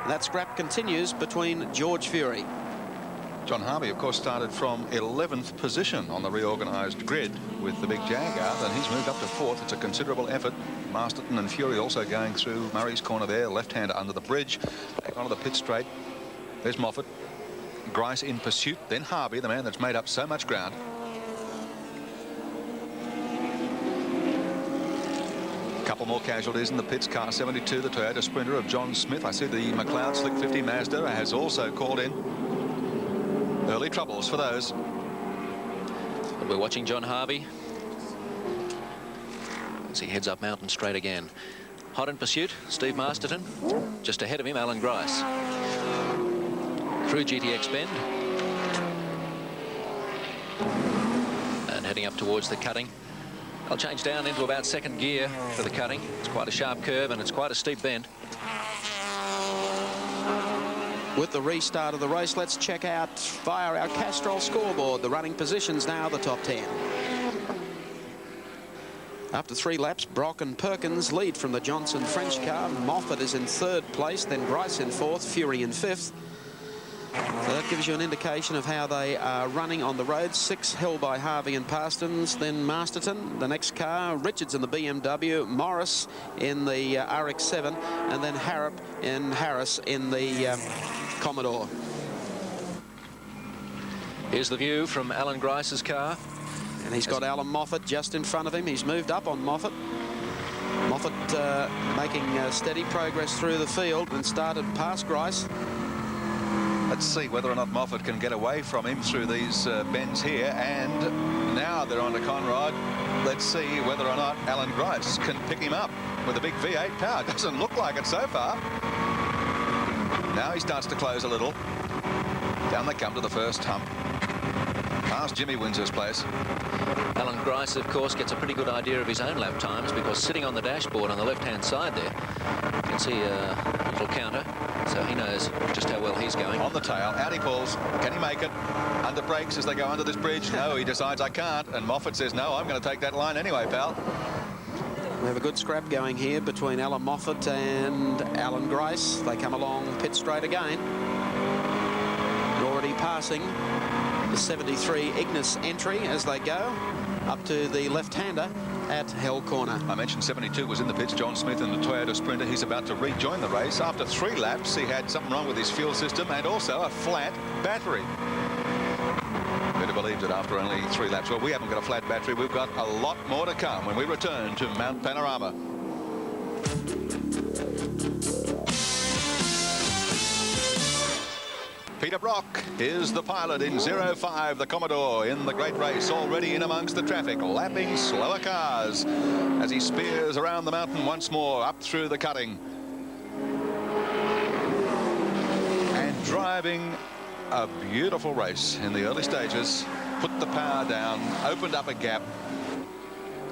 That scrap continues between George Fury.
John Harvey, of course, started from 11th position on the reorganised grid with the big Jaguar, and he's moved up to 4th. It's a considerable effort. Masterton and Fury also going through Murray's Corner there, left-hander under the bridge, back onto the pit straight. There's Moffat. Grice in pursuit, then Harvey, the man that's made up so much ground. Couple more casualties in the pits. Car 72, the Toyota Sprinter of John Smith. I see the McLeod Slick 50 Mazda has also called in. Early troubles for those.
We're watching John Harvey as he heads up Mountain Straight again. Hot in pursuit, Steve Masterton. Just ahead of him, Alan Grice. Through GTX Bend. And heading up towards the cutting. I'll change down into about 2nd gear for the cutting. It's quite a sharp curve and it's quite a steep bend.
With the restart of the race, let's check out via our Castrol scoreboard the running positions now, the top 10. After 3 laps, Brock and Perkins lead from the Johnson French car. Moffat is in 3rd place, then Grice in 4th, Fury in 5th. So that gives you an indication of how they are running on the road. 6 held by Harvey and Parsons, then Masterton, the next car, Richards in the BMW, Morris in the RX-7, and then Harrop and Harris in the Commodore.
Here's the view from Alan Grice's car.
And he's got Alan Moffat just in front of him. He's moved up on Moffat. Moffat making steady progress through the field and started past Grice.
Let's see whether or not Moffat can get away from him through these bends here. And now they're on to Conrod. Let's see whether or not Alan Grice can pick him up with a big V8 power. Doesn't look like it so far. Now he starts to close a little. Down they come to the first hump. Past Jimmy Windsor's place.
Alan Grice, of course, gets a pretty good idea of his own lap times because sitting on the dashboard on the left-hand side there, you can see a little counter. So he knows just how well he's going.
On the tail, out he pulls. Can he make it? Under brakes as they go under this bridge. No, he decides I can't. And Moffat says, no, I'm going to take that line anyway, pal.
We have a good scrap going here between Alan Moffat and Alan Grice. They come along pit straight again. Already passing the 73 Ignis entry as they go up to the left-hander at Hell Corner.
I mentioned 72 was in the pits. John Smith in the Toyota Sprinter. He's about to rejoin the race. After 3 laps, he had something wrong with his fuel system and also a flat battery. Better believe that after only 3 laps. Well, we haven't got a flat battery. We've got a lot more to come when we return to Mount Panorama. Peter Brock is the pilot in 05, the Commodore, in the great race, already in amongst the traffic, lapping slower cars as he spears around the mountain once more, up through the cutting. And driving a beautiful race in the early stages, put the power down, opened up a gap.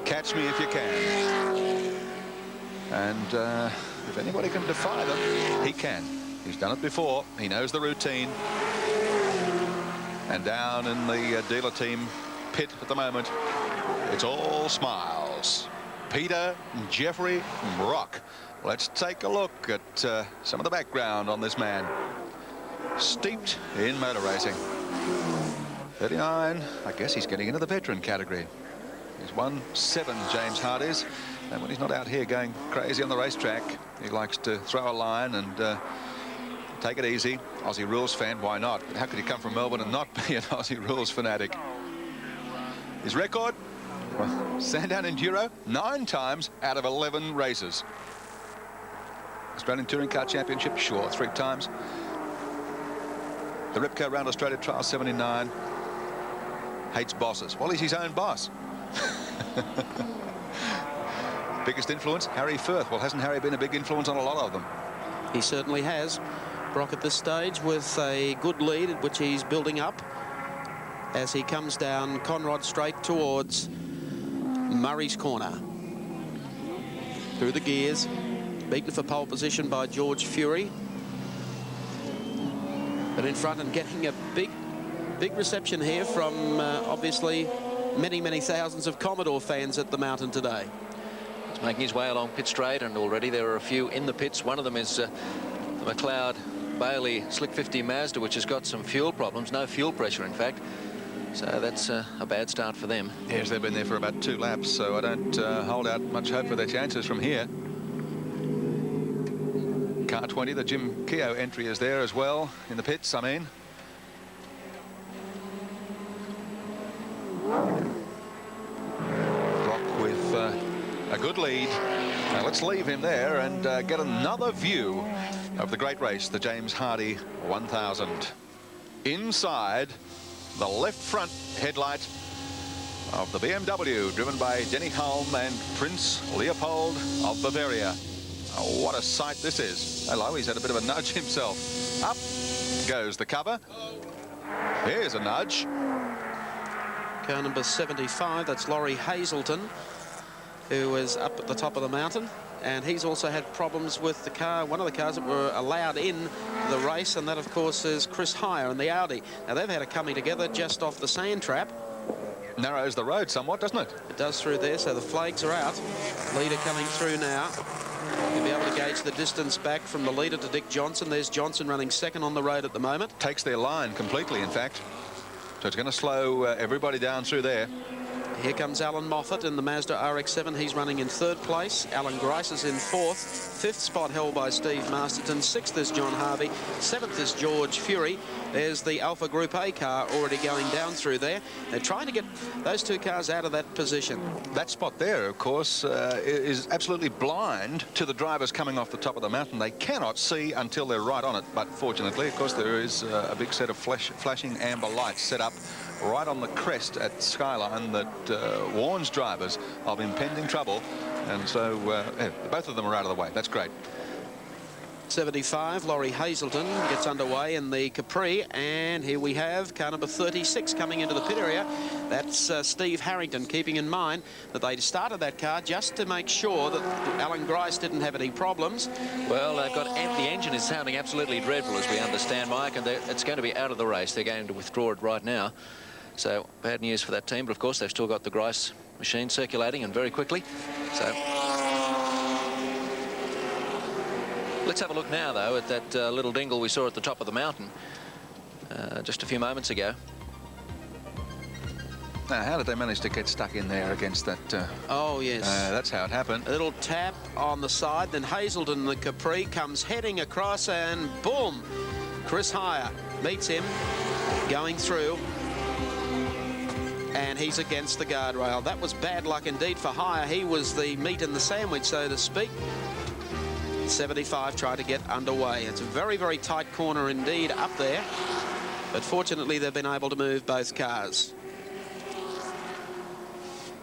Catch me if you can. And if anybody can defy them, he can. He's done it before. He knows the routine. And down in the dealer team pit at the moment, it's all smiles. Peter Jeffrey Brock. Let's take a look at some of the background on this man. Steeped in motor racing. 39. I guess he's getting into the veteran category. He's won 7 James Hardys, and when he's not out here going crazy on the racetrack, he likes to throw a line and take it easy. Aussie rules fan, why not? How could he come from Melbourne and not be an Aussie rules fanatic? His record, well, Sandown Enduro, 9 times out of 11 races. Australian Touring Car Championship, sure, 3 times. The Ripco Round Australia Trial 79. Hates bosses. Well, he's his own boss. Biggest influence, Harry Firth. Well, hasn't Harry been a big influence on a lot of them?
He certainly has. Brock at this stage with a good lead, which he's building up as he comes down Conrod Straight towards Murray's Corner. Through the gears, beaten for pole position by George Fury. But in front and getting a big reception here from obviously many thousands of Commodore fans at the mountain today.
He's making his way along pit straight, and already there are a few in the pits. One of them is the McLeod Bailey Slick 50 Mazda, which has got some fuel problems, no fuel pressure in fact. So that's a bad start for them.
Yes, they've been there for about 2 laps, so I don't hold out much hope for their chances from here. Car 20, the Jim Keogh entry is there as well, in the pits, I mean. Brock with a good lead. Now let's leave him there and get another view of the great race, the James Hardy 1000. Inside the left front headlight of the BMW, driven by Denny Hulme and Prince Leopold of Bavaria. Oh, what a sight this is. Hello, he's had a bit of a nudge himself. Up goes the cover. Here's a nudge.
Car number 75, that's Laurie Hazelton, who is up at the top of the mountain. And he's also had problems with the car, one of the cars that were allowed in the race, and that, of course, is Chris Heyer and the Audi. Now, they've had it coming together just off the sand trap.
Narrows the road somewhat, doesn't it?
It does through there, so the flags are out. Leader coming through now. You'll be able to gauge the distance back from the leader to Dick Johnson. There's Johnson running second on the road at the moment.
Takes their line completely, in fact. So it's going to slow everybody down through there.
Here comes Alan Moffat in the Mazda RX-7. He's running in 3rd place. Alan Grice is in 4th. 5th spot held by Steve Masterton. 6th is John Harvey. 7th is George Fury. There's the Alpha Group A car already going down through there. They're trying to get those 2 cars out of that position.
That spot there, of course, is absolutely blind to the drivers coming off the top of the mountain. They cannot see until they're right on it. But fortunately, of course, there is a big set of flashing amber lights set up right on the crest at Skyline that warns drivers of impending trouble, and so both of them are out of the way. That's great.
75, Laurie Hazelton gets underway in the Capri, and here we have car number 36 coming into the pit area. That's Steve Harrington, keeping in mind that they started that car just to make sure that Alan Grice didn't have any problems.
Well, they've got the engine is sounding absolutely dreadful, as we understand, Mike, and it's going to be out of the race. They're going to withdraw it right now. So bad news for that team, but of course they've still got the Grice machine circulating, and very quickly. So let's have a look now, though, at that little dingle we saw at the top of the mountain just a few moments ago.
Now, how did they manage to get stuck in there against that?
Oh, yes.
That's how it happened.
A little tap on the side, then Hazelton, the Capri, comes heading across, and boom! Chris Heyer meets him going through, and he's against the guardrail. That was bad luck indeed for Heyer. He was the meat in the sandwich, so to speak. 75 tried to get underway. It's a very tight corner indeed up there, but fortunately they've been able to move both cars.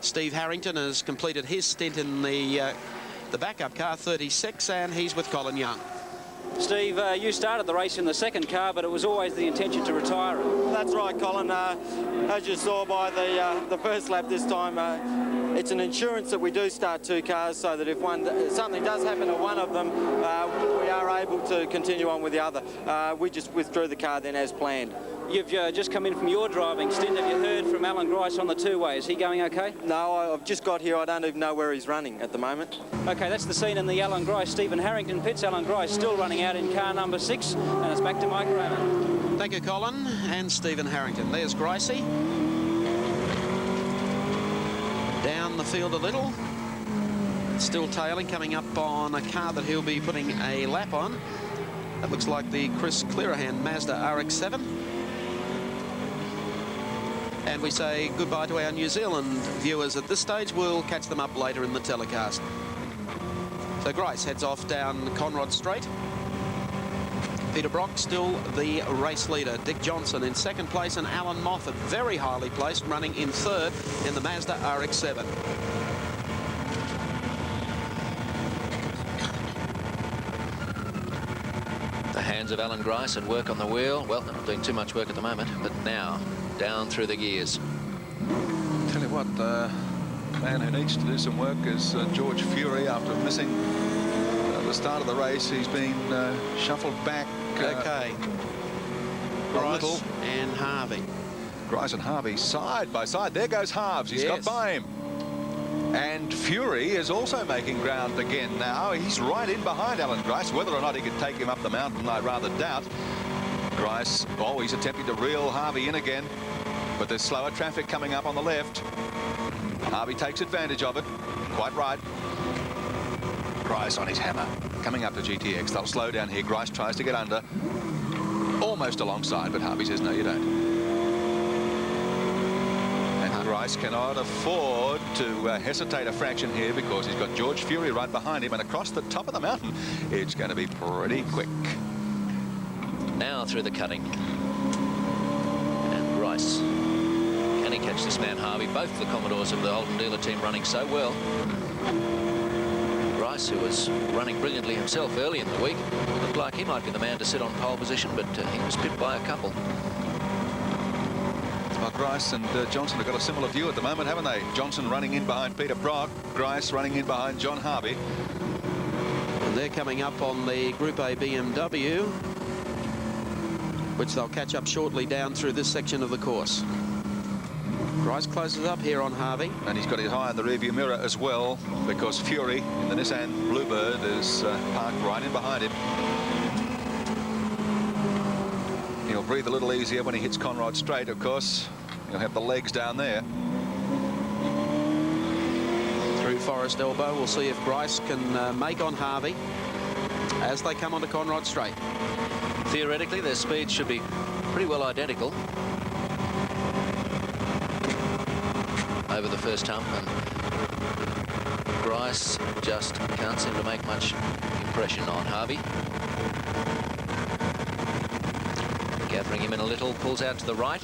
Steve Harrington has completed his stint in the backup car 36, and he's with Colin Young.
Steve, you started the race in the 2nd car, but it was always the intention to retire it.
That's right, Colin. As you saw by the first lap this time, it's an insurance that we do start 2 cars, so that if something does happen to one of them, we are able to continue on with the other. We just withdrew the car then as planned.
You've just come in from your driving stint. Have you heard from Alan Grice on the 2-way? Is he going okay?
No, I've just got here. I don't even know where he's running at the moment.
Okay, that's the scene in the Alan Grice Stephen Harrington pits. Alan Grice still running out in car number 6, and it's back to Mike Raymond.
Thank you, Colin and Stephen Harrington. There's Gracie. Down the field a little. Still tailing, coming up on a car that he'll be putting a lap on. That looks like the Chris Clearahan Mazda RX-7. And we say goodbye to our New Zealand viewers at this stage. We'll catch them up later in the telecast. So Grice heads off down Conrod Straight. Peter Brock still the race leader. Dick Johnson in second place, and Alan Moffat very highly placed, running in third in the Mazda RX-7.
The hands of Alan Grice at work on the wheel. Well, not doing too much work at the moment, but now down through the gears.
Tell you what, the man who needs to do some work is George Fury. After missing the start of the race, he's been shuffled back.
Okay. Grice and Harvey.
Grice and Harvey side by side. There goes Harves. He's got by him. And Fury is also making ground again now. He's right in behind Alan Grice. Whether or not he could take him up the mountain, I rather doubt. Grice, oh, he's attempting to reel Harvey in again. But there's slower traffic coming up on the left. Harvey takes advantage of it. Quite right. Grice on his hammer. Coming up to GTX. They'll slow down here. Grice tries to get under. Almost alongside, but Harvey says, no, you don't. And Grice cannot afford to hesitate a fraction here, because he's got George Fury right behind him, and across the top of the mountain, it's going to be pretty quick.
Now through the cutting. And Grice. Can he catch this man, Harvey? Both the Commodores of the Holden dealer team running so well. Grice, who was running brilliantly himself early in the week, looked like he might be the man to sit on pole position, but he was pipped by a couple.
Well, Grice and Johnson have got a similar view at the moment, haven't they? Johnson running in behind Peter Brock, Grice running in behind John Harvey.
And they're coming up on the Group A BMW, which they'll catch up shortly down through this section of the course. Grice closes up here on Harvey.
And he's got his eye in the rearview mirror as well, because Fury in the Nissan Bluebird is parked right in behind him. He'll breathe a little easier when he hits Conrod Straight, of course. He'll have the legs down there.
Through Forest Elbow, we'll see if Grice can make on Harvey as they come onto Conrod Straight.
Theoretically, their speeds should be pretty well identical over the first hump, and Grice just can't seem to make much impression on Harvey. Gathering him in a little, pulls out to the right.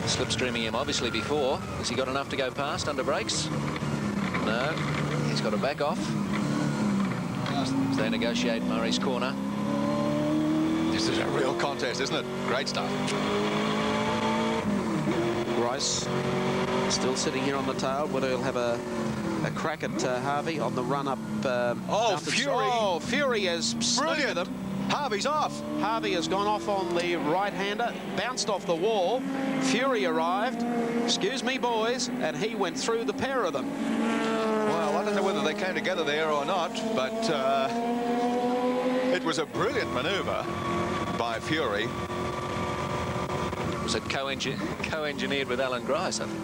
Slipstreaming him obviously before. Has he got enough to go past under brakes? No, he's got to back off as they negotiate Murray's corner.
This is a real contest, isn't it? Great stuff.
Grice still sitting here on the tail, but he'll have a crack at Harvey on the run-up.
Fury!
Oh, Fury has
brilliant.
them.
Harvey's off.
Harvey has gone off on the right-hander, bounced off the wall. Fury arrived, excuse me, boys, and he went through the pair of them.
Well, I don't know whether they came together there or not, but it was a brilliant manoeuvre by Fury.
Was it co-engineered with Alan Grice, I think?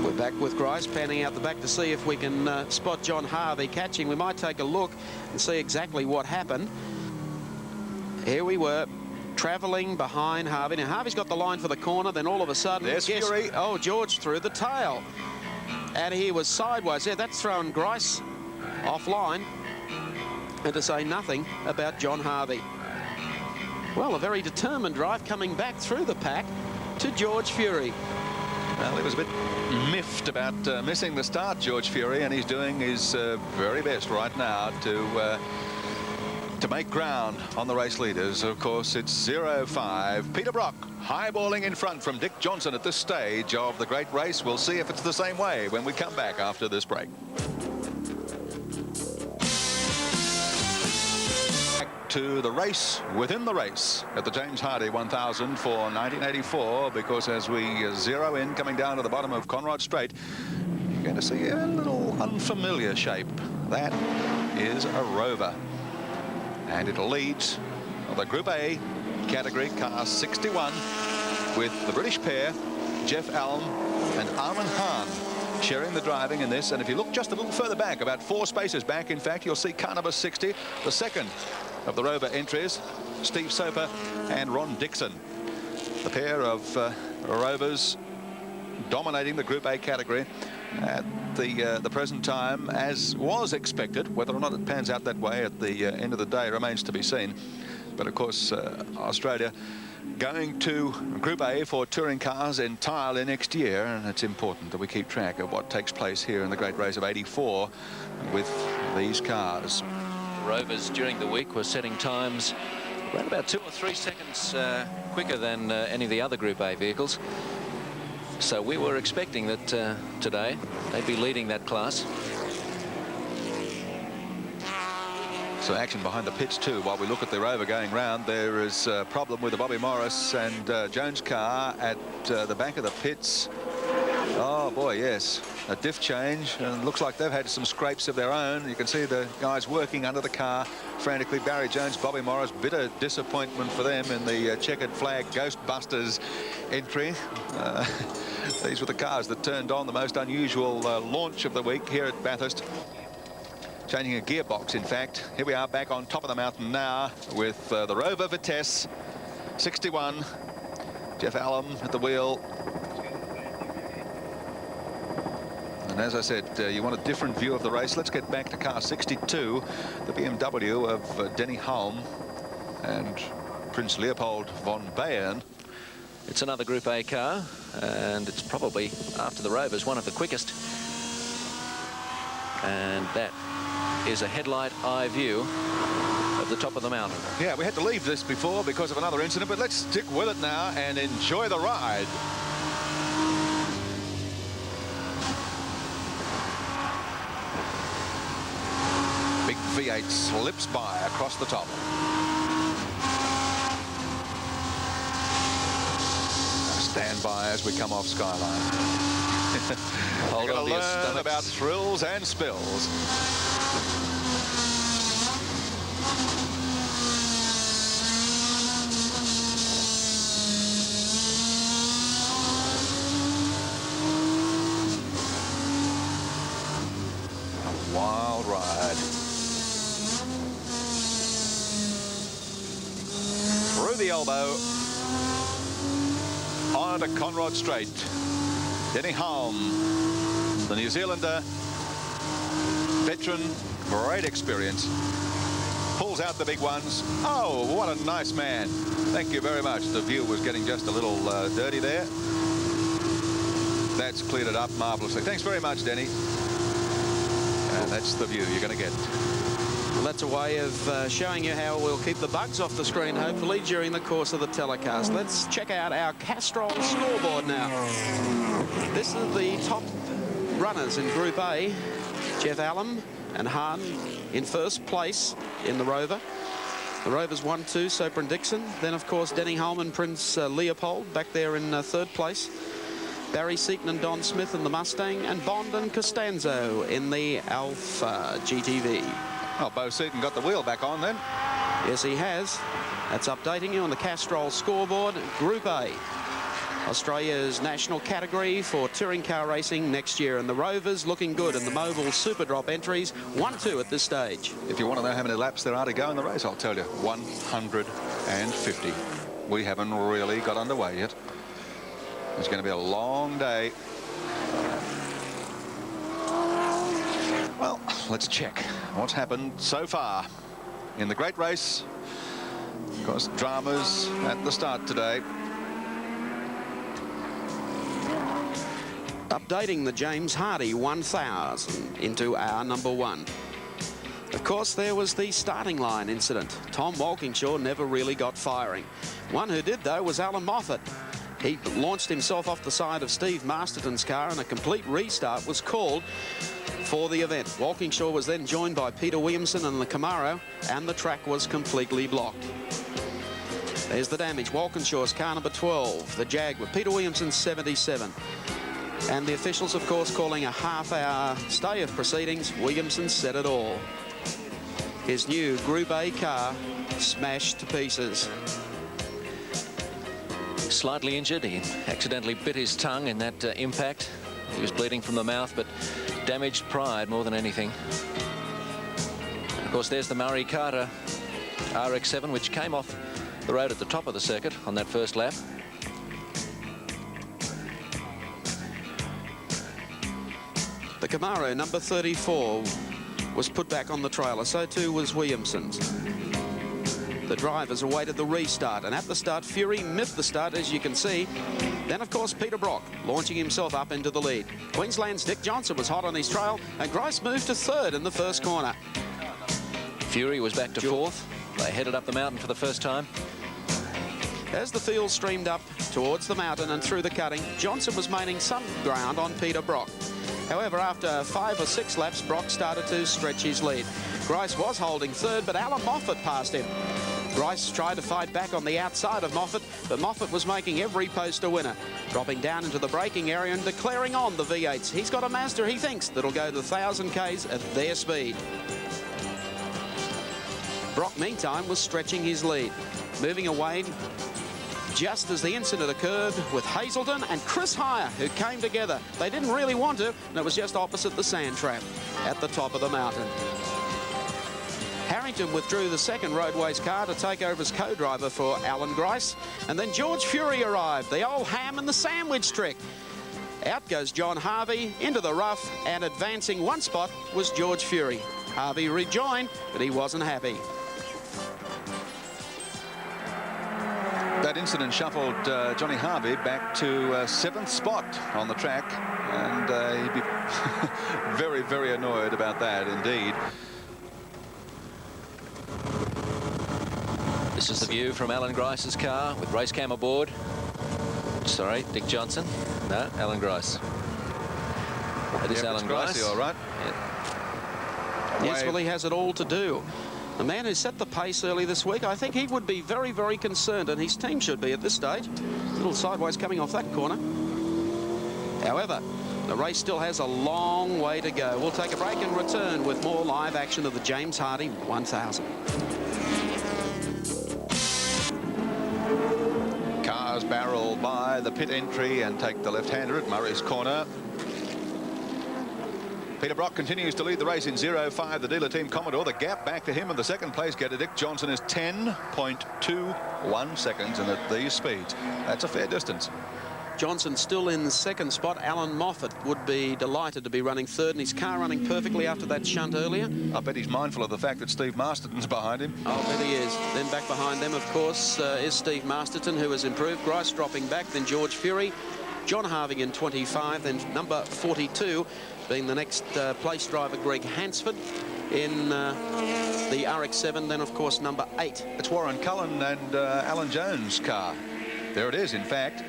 We're back with Grice, panning out the back to see if we can spot John Harvey catching. We might take a look and see exactly what happened. Here we were, travelling behind Harvey. Now, Harvey's got the line for the corner, then all of a sudden...
There's Fury.
Oh, George through the tail. And he was sideways there. That's thrown Grice offline. And to say nothing about John Harvey. Well, a very determined drive coming back through the pack to George Fury.
Well, he was a bit miffed about missing the start, George Fury, and he's doing his very best right now to make ground on the race leaders. Of course, it's 0-5. Peter Brock highballing in front from Dick Johnson at this stage of the great race. We'll see if it's the same way when we come back after this break. To the race within the race at the James Hardie 1000 for 1984, because as we zero in, coming down to the bottom of Conrod Straight, you're going to see a little unfamiliar shape That is a Rover. And it leads the Group A category, car 61, with the British pair, Jeff Alm and Armin Hahn, sharing the driving in this. And if you look just a little further back, about 4 spaces back, in fact, you'll see car number 60, the second of the Rover entries, Steve Soper and Ron Dixon. The pair of Rovers dominating the Group A category at the present time, as was expected. Whether or not it pans out that way at the end of the day remains to be seen. But of course, Australia going to Group A for touring cars entirely next year, and it's important that we keep track of what takes place here in the great race of 84 with these cars.
Rovers during the week were setting times around about 2 or 3 seconds quicker than any of the other Group A vehicles. So we were expecting that today they'd be leading that class.
So action behind the pits too. While we look at the Rover going round, there is a problem with the Bobby Morris and Jones car at the back of the pits. Oh boy, yes, a diff change, and looks like they've had some scrapes of their own. You can see the guys working under the car frantically. Barry Jones, Bobby Morris, bitter disappointment for them in the checkered flag Ghostbusters entry. These were the cars that turned on the most unusual launch of the week here at Bathurst. Changing a gearbox, in fact. Here we are back on top of the mountain now with the Rover Vitesse 61. Jeff Allen at the wheel. And as I said, you want a different view of the race. Let's get back to car 62, the BMW of Denny Hulme and Prince Leopold von Bayern.
It's another Group A car, and it's probably, after the Rovers, one of the quickest. And that is a headlight eye view of the top of the mountain.
Yeah, we had to leave this before because of another incident, but let's stick with it now and enjoy the ride. Big V8 slips by across the top. Stand by as we come off Skyline. Hold on to your stomachs. About thrills and spills. A wild ride. Through the elbow. On to Conrod Straight. Denny Hulme, the New Zealander, veteran, great experience, pulls out the big ones. Oh, what a nice man. Thank you very much. The view was getting just a little dirty there. That's cleared it up marvelously. Thanks very much, Denny. And that's the view you're going to get.
Well, that's a way of showing you how we'll keep the bugs off the screen, hopefully, during the course of the telecast. Let's check out our Castrol scoreboard now. This is the top runners in Group A. Jeff Allen and Hahn in first place in the Rover. The Rovers 1-2, Soper and Dixon. Then, of course, Denny Hulme and Prince Leopold back there in third place. Barry Seaton and Don Smith in the Mustang, and Bond and Costanzo in the Alpha GTV.
Oh, Bo Seaton got the wheel back on then.
Yes, he has. That's updating you on the Castrol scoreboard. Group A, Australia's national category for touring car racing next year. And the Rovers looking good in the Mobile Super Drop entries. 1-2 at this stage.
If you want to know how many laps there are to go in the race, I'll tell you. 150. We haven't really got underway yet. It's going to be a long day. Well, let's check what's happened so far in the great race. Of course, dramas at the start today.
Updating the James Hardy 1000 into our number 1. Of course, there was the starting line incident. Tom Walkingshaw never really got firing. One who did, though, was Alan Moffat. He launched himself off the side of Steve Masterton's car, and a complete restart was called for the event. Walkingshaw was then joined by Peter Williamson and the Camaro, and the track was completely blocked. There's the damage. Walkinshaw's car number 12, the Jag with Peter Williamson's 77. And the officials, of course, calling a half-hour stay of proceedings. Williamson said it all. His new Group A car smashed to pieces.
Slightly injured. He accidentally bit his tongue in that impact. He was bleeding from the mouth, but damaged pride more than anything. Of course, there's the Murray Carter RX-7, which came off the road at the top of the circuit on that first lap.
The Camaro, number 34, was put back on the trailer. So too was Williamson's. The drivers awaited the restart, and at the start, Fury missed the start, as you can see. Then, of course, Peter Brock launching himself up into the lead. Queensland's Dick Johnson was hot on his trail, and Grice moved to third in the first corner.
Fury was back to fourth. They headed up the mountain for the first time.
As the field streamed up towards the mountain and through the cutting, Johnson was maintaining some ground on Peter Brock. However, after 5 or 6 laps, Brock started to stretch his lead. Grice was holding third, but Alan Moffat passed him. Grice tried to fight back on the outside of Moffat, but Moffat was making every post a winner, dropping down into the braking area and declaring on the V8s. He's got a Mazda, he thinks, that'll go to 1,000 Ks at their speed. Brock, meantime, was stretching his lead, moving away just as the incident occurred with Hazelden and Chris Hire, who came together. They didn't really want to, and it was just opposite the sand trap at the top of the mountain. Harrington withdrew the second Roadways car to take over as co-driver for Alan Grice, and then George Fury arrived, the old ham and the sandwich trick. Out goes John Harvey into the rough, and advancing one spot was George Fury. Harvey rejoined, but he wasn't happy.
That incident shuffled Johnny Harvey back to 7th spot on the track, and he'd be very, very annoyed about that indeed.
This is the view from Alan Grice's car with race cam aboard. Sorry, Dick Johnson. No, Alan Grice. It is Alan Grice.
All right.
Yeah.
Yes, well, he has it all to do. The man who set the pace early this week, I think he would be very, very concerned, and his team should be at this stage. A little sideways coming off that corner. However, the race still has a long way to go. We'll take a break and return with more live action of the James Hardy 1000.
Cars barrel by the pit entry and take the left-hander at Murray's corner. Peter Brock continues to lead the race in 0.5, the dealer team Commodore. The gap back to him in the second place getter Dick Johnson is 10.21 seconds, and at these speeds, that's a fair distance.
Johnson still in the second spot. Alan Moffat would be delighted to be running third, and his car running perfectly after that shunt earlier.
I bet he's mindful of the fact that Steve Masterton's behind him.
I'll bet he is. Then back behind them, of course, is Steve Masterton, who has improved. Grice dropping back, then George Fury. John Harvey in 25, then number 42 being the next place driver, Greg Hansford, in the RX-7, then, of course, number 8.
It's Warren Cullen and Alan Jones' car. There it is, in fact.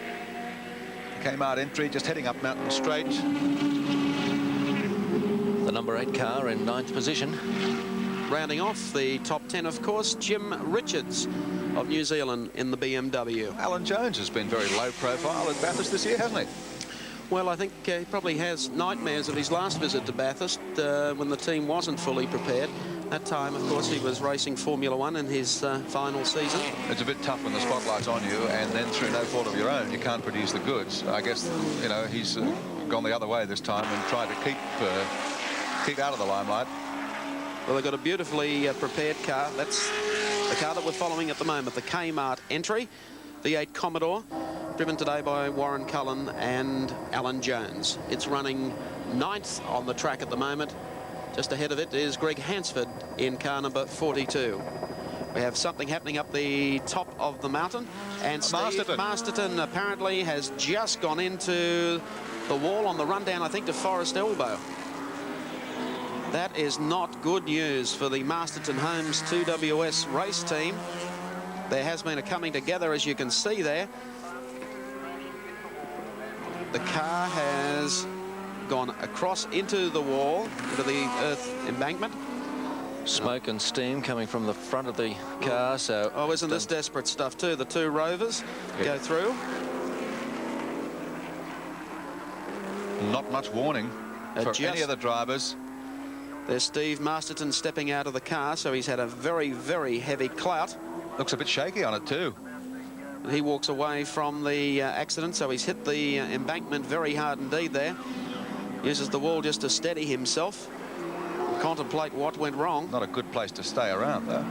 Kmart entry, just heading up Mountain Straight.
The number 8 car in 9th position.
Rounding off the top 10, of course, Jim Richards of New Zealand in the BMW.
Alan Jones has been very low profile at Bathurst this year, hasn't he?
Well, I think he probably has nightmares of his last visit to Bathurst when the team wasn't fully prepared. That time, of course, he was racing Formula One in his final season.
It's a bit tough when the spotlight's on you, and then through no fault of your own, you can't produce the goods. I guess, you know, he's gone the other way this time and tried to keep out of the limelight.
Well, they've got a beautifully prepared car. That's the car that we're following at the moment, the Kmart entry, V8 Commodore, driven today by Warren Cullen and Alan Jones. It's running 9th on the track at the moment. Just ahead of it is Greg Hansford in car number 42. We have something happening up the top of the mountain, and Steve Masterton apparently has just gone into the wall on the rundown, I think, to Forest Elbow. That is not good news for the Masterton Homes 2WS race team. There has been a coming together, as you can see there. The car has gone across into the wall, into the earth embankment.
Smoke and steam coming from the front of the car, so...
Oh, isn't this desperate stuff too? The two rovers go through.
Not much warning for any of the drivers.
There's Steve Masterton stepping out of the car, so he's had a very, very heavy clout.
Looks a bit shaky on it too.
He walks away from the accident, so he's hit the embankment very hard indeed there. Uses the wall just to steady himself, contemplate what went wrong.
Not a good place to stay around, though.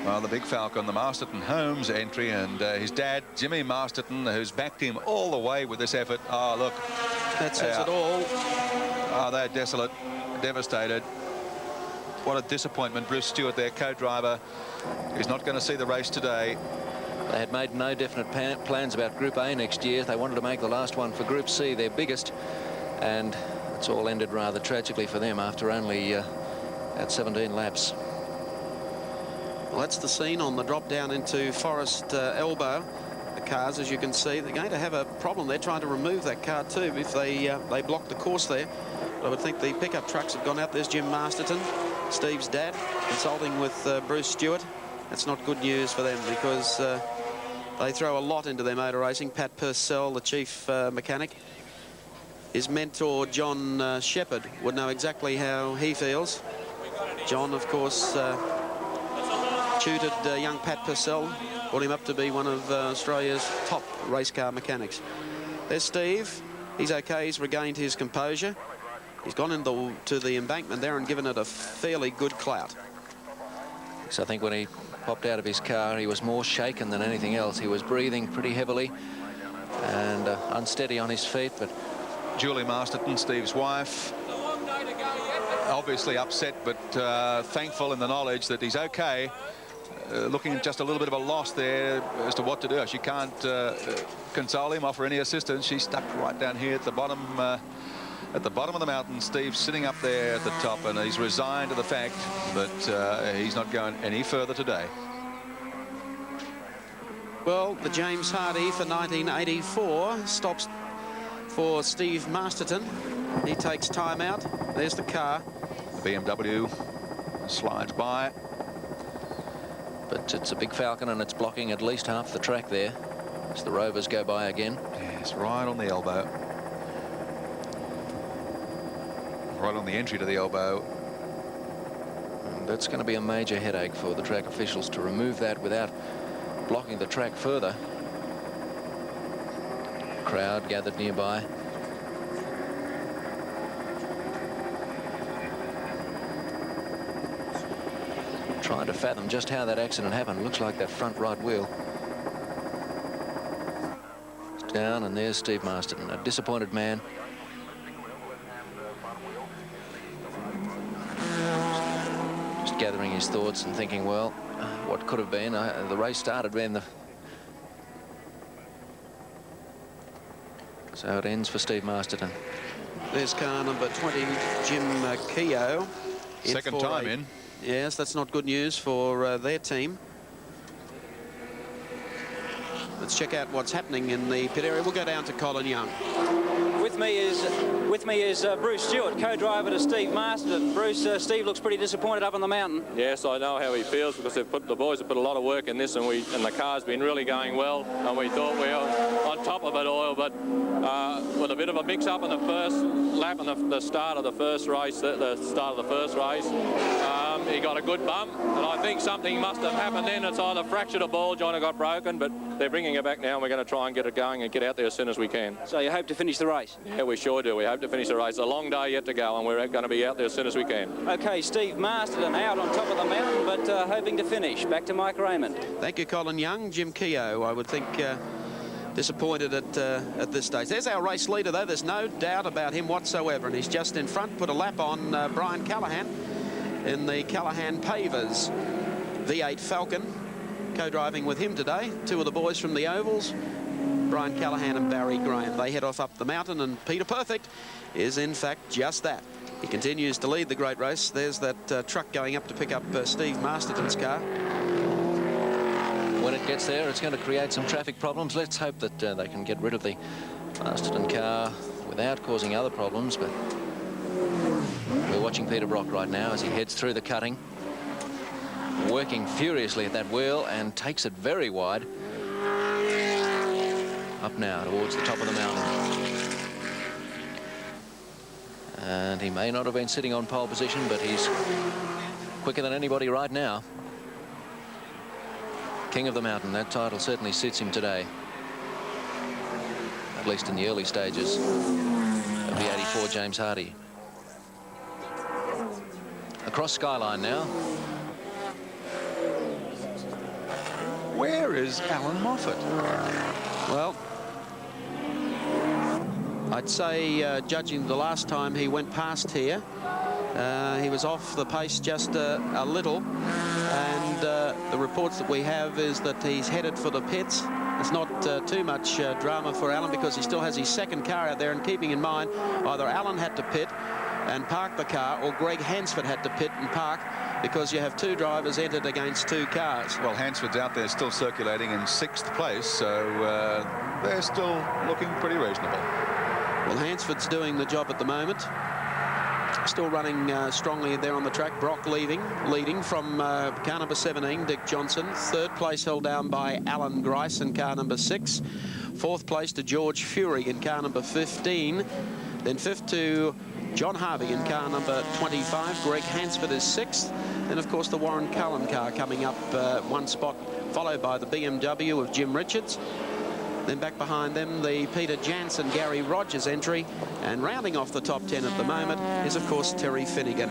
Well, the big Falcon, the Masterton Holmes entry, and his dad, Jimmy Masterton, who's backed him all the way with this effort. Oh, look.
That says it all.
Oh, they're desolate, devastated. What a disappointment. Bruce Stewart, their co-driver, is not going to see the race today.
They had made no definite plans about Group A next year. They wanted to make the last one for Group C their biggest, and it's all ended rather tragically for them after only at 17 laps.
Well, that's the scene on the drop down into Forest Elbow. The cars, as you can see, they're going to have a problem. They're trying to remove that car too if they block the course there. But I would think the pickup trucks have gone out. There's Jim Masterton, Steve's dad, consulting with Bruce Stewart. That's not good news for them because they throw a lot into their motor racing. Pat Purcell, the chief mechanic. His mentor, John Shepherd, would know exactly how he feels. John, of course, tutored young Pat Purcell, brought him up to be one of Australia's top race car mechanics. There's Steve. He's okay. He's regained his composure. He's gone into the embankment there and given it a fairly good clout.
So I think when he popped out of his car, he was more shaken than anything else. He was breathing pretty heavily and unsteady on his feet. But
Julie Masterton, Steve's wife, obviously upset, but thankful in the knowledge that he's okay. Looking at just a little bit of a loss there as to what to do. She can't console him, offer any assistance. She's stuck right down here at the bottom of the mountain. Steve's sitting up there at the top, and he's resigned to the fact that he's not going any further today.
Well, the James Hardy for 1984 stops for Steve Masterton. He takes time out. There's the car.
The BMW slides by.
But it's a big Falcon, and it's blocking at least half the track there as the Rovers go by again.
Yes, right on the elbow. Right on the entry to the elbow.
And that's going to be a major headache for the track officials to remove that without blocking the track further. Crowd gathered nearby. Trying to fathom just how that accident happened. Looks like that front right wheel. It's down, and there's Steve Masterton, a disappointed man. Just gathering his thoughts and thinking, well, what could have been? The race started when so it ends for Steve Masterton.
There's car number 20, Jim Keogh.
Second time in.
Yes, that's not good news for their team. Let's check out what's happening in the pit area. We'll go down to Colin Young.
With me is Bruce Stewart, co-driver to Steve Masterton. Bruce, Steve looks pretty disappointed up on the mountain.
Yes, I know how he feels because the boys have put a lot of work in this, and the car's been really going well, and we thought we were on top of it all, but with a bit of a mix-up in the first lap and the start of the first race, he got a good bump, and I think something must have happened then. It's either fractured a ball joint or got broken, but they're bringing it back now, and we're going to try and get it going and get out there as soon as we can.
So you hope to finish the race?
Yeah, we sure do. We hope to finish the race. A long day yet to go, and we're going to be out there as soon as we can.
Okay, Steve Masterton out on top of the mountain, but hoping to finish. Back to Mike Raymond.
Thank you, Colin Young. Jim Keogh, I would think, disappointed at this stage. There's our race leader, though. There's no doubt about him whatsoever, and he's just in front. Put a lap on Brian Callaghan in the Callaghan Pavers V8 Falcon. Co-driving with him today, two of the boys from the Ovals, Brian Callaghan and Barry Graham. They head off up the mountain, and Peter Perfect is in fact just that. He continues to lead the great race. There's that truck going up to pick up Steve Masterton's car.
When it gets there, it's going to create some traffic problems. Let's hope that they can get rid of the Masterton car without causing other problems. But we're watching Peter Brock right now as he heads through the cutting, working furiously at that wheel and takes it very wide. up now towards the top of the mountain. And he may not have been sitting on pole position, but he's quicker than anybody right now. King of the mountain, that title certainly suits him today. At least in the early stages of the 84 James Hardy. Across Skyline now.
Where is Alan Moffat?
Well, I'd say, judging the last time he went past here, he was off the pace just a little, and the reports that we have is that he's headed for the pits. It's not too much drama for Alan because he still has his second car out there, and keeping in mind either Alan had to pit and park the car, or Greg Hansford had to pit and park, because you have two drivers entered against two cars.
Well, Hansford's out there still circulating in 6th place, so they're still looking pretty reasonable.
Well, Hansford's doing the job at the moment. Still running strongly there on the track. Brock leading from car number 17, Dick Johnson. 3rd place held down by Alan Grice in car number 6. 4th place to George Fury in car number 15. Then 5th to John Harvey in car number 25. Greg Hansford is 6th. Then, of course, the Warren Cullen car coming up 1 spot, followed by the BMW of Jim Richards. Then back behind them, the Peter Jansen, Gary Rogers entry. And rounding off the top 10 at the moment is, of course, Terry Finnegan.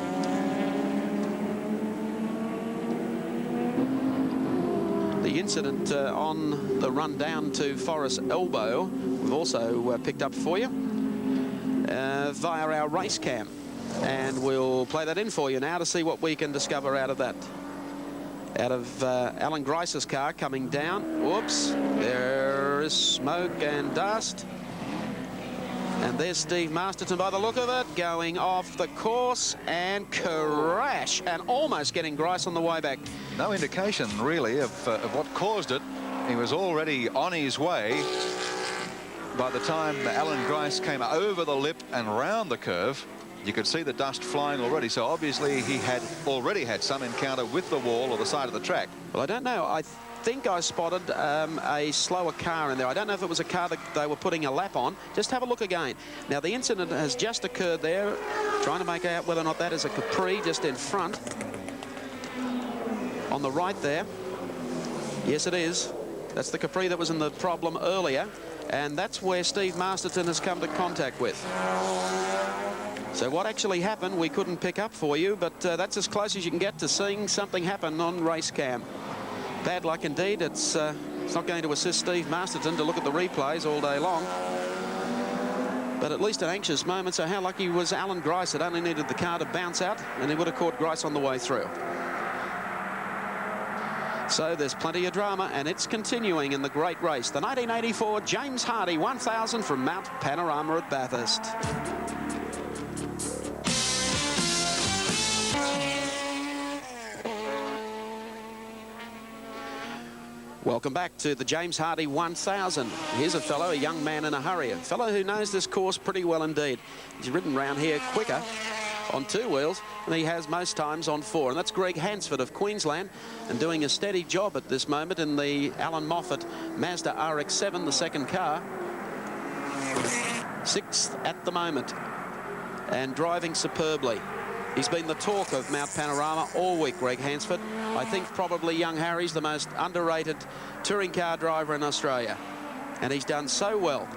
The incident on the run down to Forest Elbow, we've also picked up for you via our race cam. And we'll play that in for you now to see what we can discover out of that. Out of Alan Grice's car coming down. Whoops, there is smoke and dust. And there's Steve Masterton, by the look of it, going off the course and crash, and almost getting Grice on the way back.
No indication, really, of what caused it. He was already on his way by the time Alan Grice came over the lip and round the curve. You could see the dust flying already, so obviously he had already had some encounter with the wall or the side of the track.
Well, I don't know. I think I spotted a slower car in there. I don't know if it was a car that they were putting a lap on. Just have a look again. Now, the incident has just occurred there. Trying to make out whether or not that is a Capri just in front. On the right there. Yes, it is. That's the Capri that was in the problem earlier. And that's where Steve Masterton has come to contact with. So what actually happened, we couldn't pick up for you, but that's as close as you can get to seeing something happen on race cam. Bad luck indeed. It's not going to assist Steve Masterton to look at the replays all day long. But at least an anxious moment. So how lucky was Alan Grice? It only needed the car to bounce out, and he would have caught Grice on the way through. So there's plenty of drama, and it's continuing in the great race. The 1984 James Hardy 1000 from Mount Panorama at Bathurst. Welcome back to the James Hardy 1000. Here's a fellow, a young man in a hurry, a fellow who knows this course pretty well indeed. He's ridden round here quicker on 2 wheels than he has most times on 4, and that's Greg Hansford of Queensland, and doing a steady job at this moment in the Alan Moffat Mazda RX-7, the second car. 6th at the moment, and driving superbly. He's been the talk of Mount Panorama all week, Greg Hansford. I think probably young Harry's the most underrated touring car driver in Australia, and he's done so well.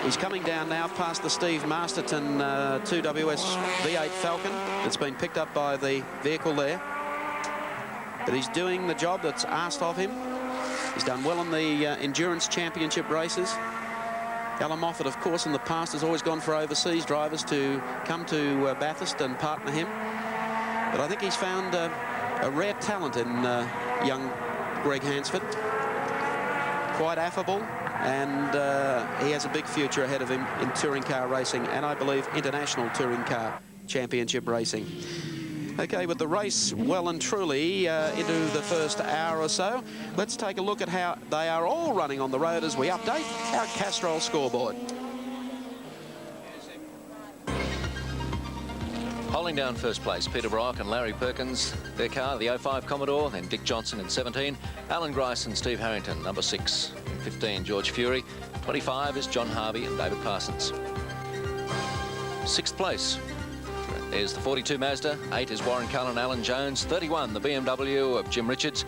He's coming down now past the Steve Masterton 2WS V8 Falcon that's been picked up by the vehicle there. But he's doing the job that's asked of him. He's done well in the Endurance Championship races. Alan Moffat, of course, in the past has always gone for overseas drivers to come to Bathurst and partner him. But I think he's found a rare talent in young Greg Hansford. Quite affable, and he has a big future ahead of him in touring car racing, and I believe international touring car championship racing. Okay, with the race well and truly into the first hour or so, let's take a look at how they are all running on the road as we update our Castrol scoreboard.
Holding down first place, Peter Brock and Larry Perkins, their car, the 05 Commodore, then Dick Johnson in 17, Alan Grice and Steve Harrington, number 6. 15, George Fury. 25 is John Harvey and David Parsons. 6th place is the 42 Mazda. 8 is Warren Cullen, Alan Jones. 31, the BMW of Jim Richards.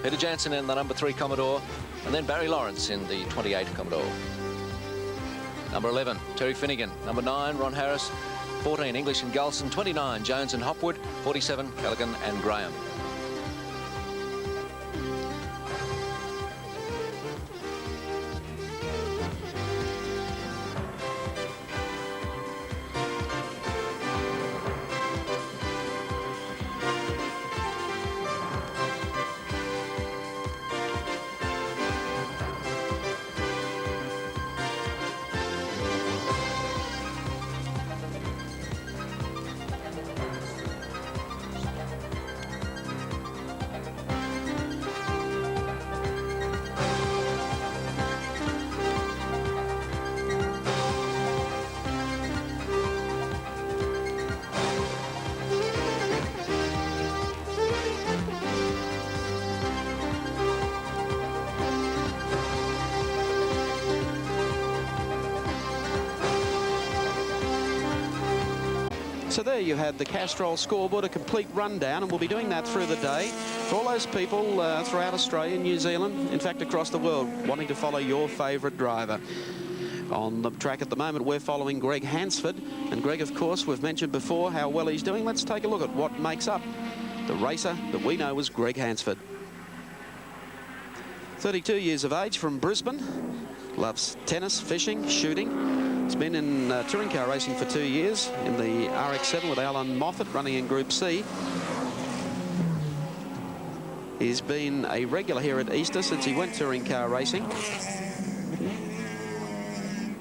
Peter Jansen in the number 3 Commodore. And then Barry Lawrence in the 28 Commodore. Number 11, Terry Finnegan. Number 9, Ron Harris. 14, English and Gulson. 29, Jones and Hopwood. 47, Callaghan and Graham.
So there you had the Castrol scoreboard, a complete rundown, and we'll be doing that through the day for all those people throughout Australia, New Zealand, in fact across the world, wanting to follow your favourite driver. On the track at the moment, we're following Greg Hansford, and Greg, of course, we've mentioned before how well he's doing. Let's take a look at what makes up the racer that we know as Greg Hansford. 32 years of age, from Brisbane, loves tennis, fishing, shooting. He's been in touring car racing for 2 years in the RX-7 with Alan Moffat, running in Group C. He's been a regular here at Easter since he went touring car racing.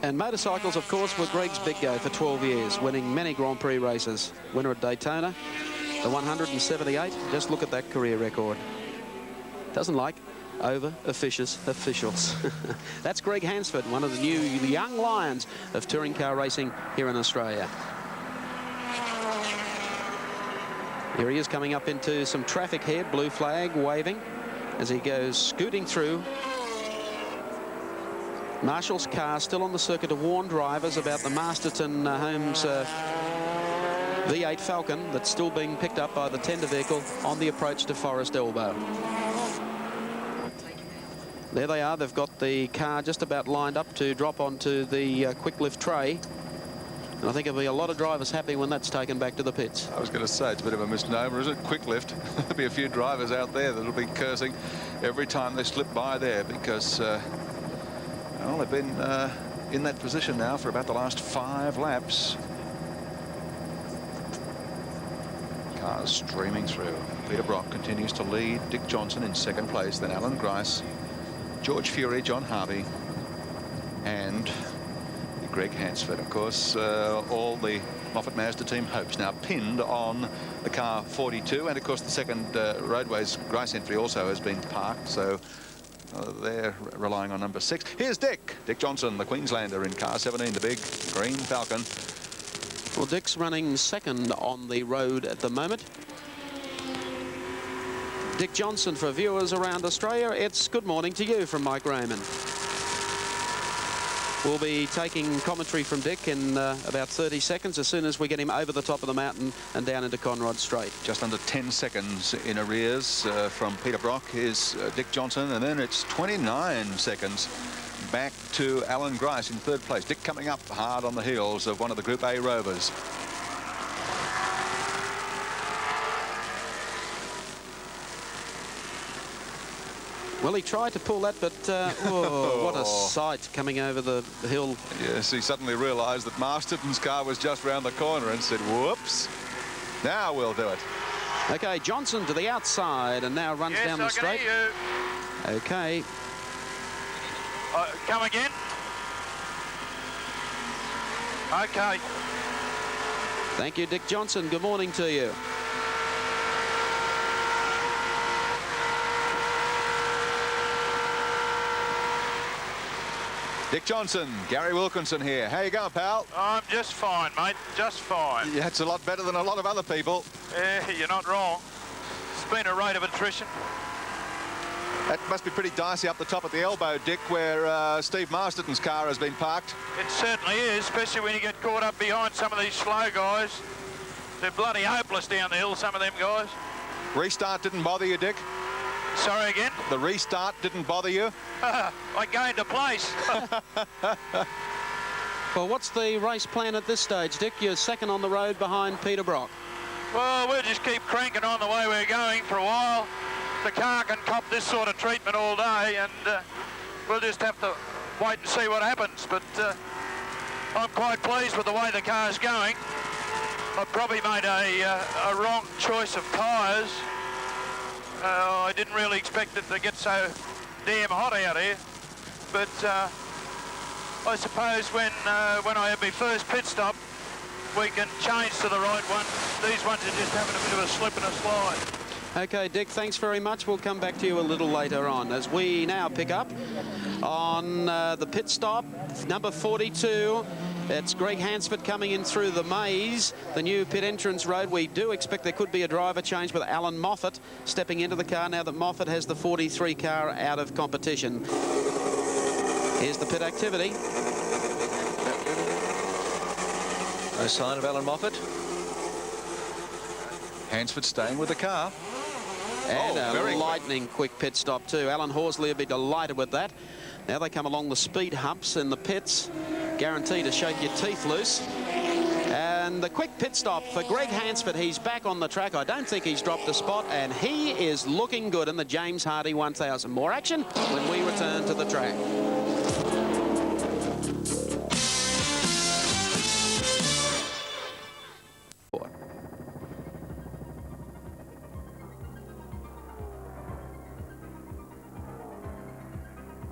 And motorcycles, of course, were Greg's big go for 12 years, winning many Grand Prix races. Winner at Daytona, the 178. Just look at that career record. Doesn't like over-officious officials. That's Greg Hansford, one of the new young lions of touring car racing here in Australia. Here he is coming up into some traffic here, blue flag waving as he goes scooting through. Marshall's car still on the circuit to warn drivers about the Masterton Homes V8 Falcon that's still being picked up by the tender vehicle on the approach to Forest Elbow. There they are. They've got the car just about lined up to drop onto the quick lift tray. And I think there'll be a lot of drivers happy when that's taken back to the pits.
I was going to say, it's a bit of a misnomer, isn't it? Quick lift. There'll be a few drivers out there that'll be cursing every time they slip by there because, well, they've been in that position now for about the last 5 laps. Cars streaming through. Peter Brock continues to lead. Dick Johnson in 2nd place, then Alan Grice, George Fury, John Harvey, and Greg Hansford. Of course, all the Moffat Mazda team hopes now pinned on the car 42, and of course the second Roadways Grice entry also has been parked, so they're relying on number 6. Here's Dick Johnson, the Queenslander, in car 17, the big green Falcon.
Well, Dick's running 2nd on the road at the moment. Dick Johnson, for viewers around Australia, it's good morning to you from Mike Raymond. We'll be taking commentary from Dick in about 30 seconds as soon as we get him over the top of the mountain and down into Conrod Straight.
Just under 10 seconds in arrears from Peter Brock is Dick Johnson, and then it's 29 seconds back to Alan Grice in 3rd place. Dick coming up hard on the heels of one of the Group A Rovers.
Well, he tried to pull that, but oh, what a sight coming over the hill.
Yes, he suddenly realised that Masterton's car was just round the corner and said, whoops, now we'll do it.
Okay, Johnson to the outside and now runs down the straight. Okay.
Come again. Okay.
Thank you, Dick Johnson. Good morning to you.
Dick Johnson, Gary Wilkinson here. How you going, pal?
I'm just fine, mate. Just fine.
Yeah, it's a lot better than a lot of other people.
Yeah, you're not wrong. It's been a rate of attrition.
That must be pretty dicey up the top at the elbow, Dick, where Steve Masterton's car has been parked.
It certainly is, especially when you get caught up behind some of these slow guys. They're bloody hopeless down the hill, some of them guys.
Restart didn't bother you, Dick?
Sorry again?
The restart didn't bother you?
I gained a place.
Well, what's the race plan at this stage, Dick? You're second on the road behind Peter Brock.
Well, we'll just keep cranking on the way we're going for a while. The car can cop this sort of treatment all day, and we'll just have to wait and see what happens. But I'm quite pleased with the way the car's going. I probably made a wrong choice of tyres. I didn't really expect it to get so damn hot out here, but I suppose when I have my first pit stop, we can change to the right one. These ones are just having a bit of a slip and a slide.
Okay, Dick, thanks very much. We'll come back to you a little later on as we now pick up on the pit stop, number 42. It's Greg Hansford coming in through the maze, the new pit entrance road. We do expect there could be a driver change with Alan Moffat stepping into the car now that Moffat has the 43 car out of competition. Here's the pit activity.
No sign of Alan Moffat.
Hansford staying with the car.
And a lightning quick pit stop too. Alan Horsley will be delighted with that. Now they come along the speed humps in the pits. Guaranteed to shake your teeth loose. And the quick pit stop for Greg Hansford. He's back on the track. I don't think he's dropped a spot, and he is looking good in the James Hardy 1000. More action when we return to the track.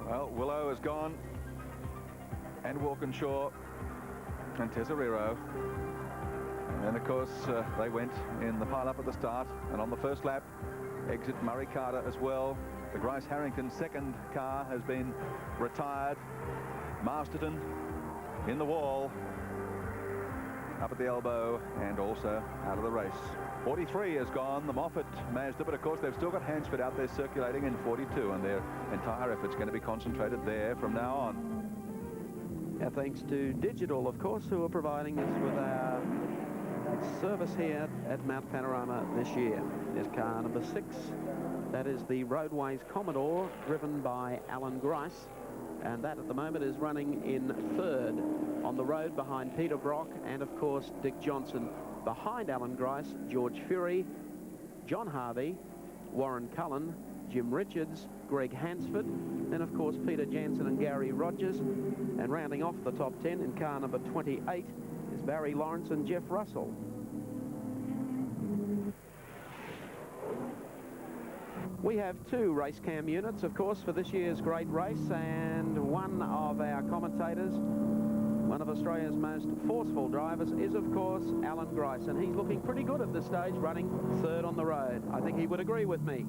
Well, Willow is gone, and Walkinshaw and Tesorero. And then, of course, they went in the pile-up at the start, and on the first lap, exit Murray Carter as well. The Grice Harrington second car has been retired. Masterton in the wall, up at the elbow, and also out of the race. 43 is gone, the Moffat Mazda, but of course they've still got Hansford out there circulating in 42, and their entire effort's going to be concentrated there from now on.
Yeah, thanks to Digital, of course, who are providing us with our service here at Mount Panorama this year. There's car number 6. That is the Roadways Commodore, driven by Alan Grice. And that at the moment is running in 3rd on the road behind Peter Brock and, of course, Dick Johnson. Behind Alan Grice, George Fury, John Harvey, Warren Cullen, Jim Richards, Greg Hansford, then, of course, Peter Jansen and Gary Rogers. And rounding off the top 10 in car number 28 is Barry Lawrence and Jeff Russell. We have 2 race cam units, of course, for this year's great race, and one of our commentators, one of Australia's most forceful drivers, is, of course, Alan Grice, and he's looking pretty good at this stage, running 3rd on the road. I think he would agree with me.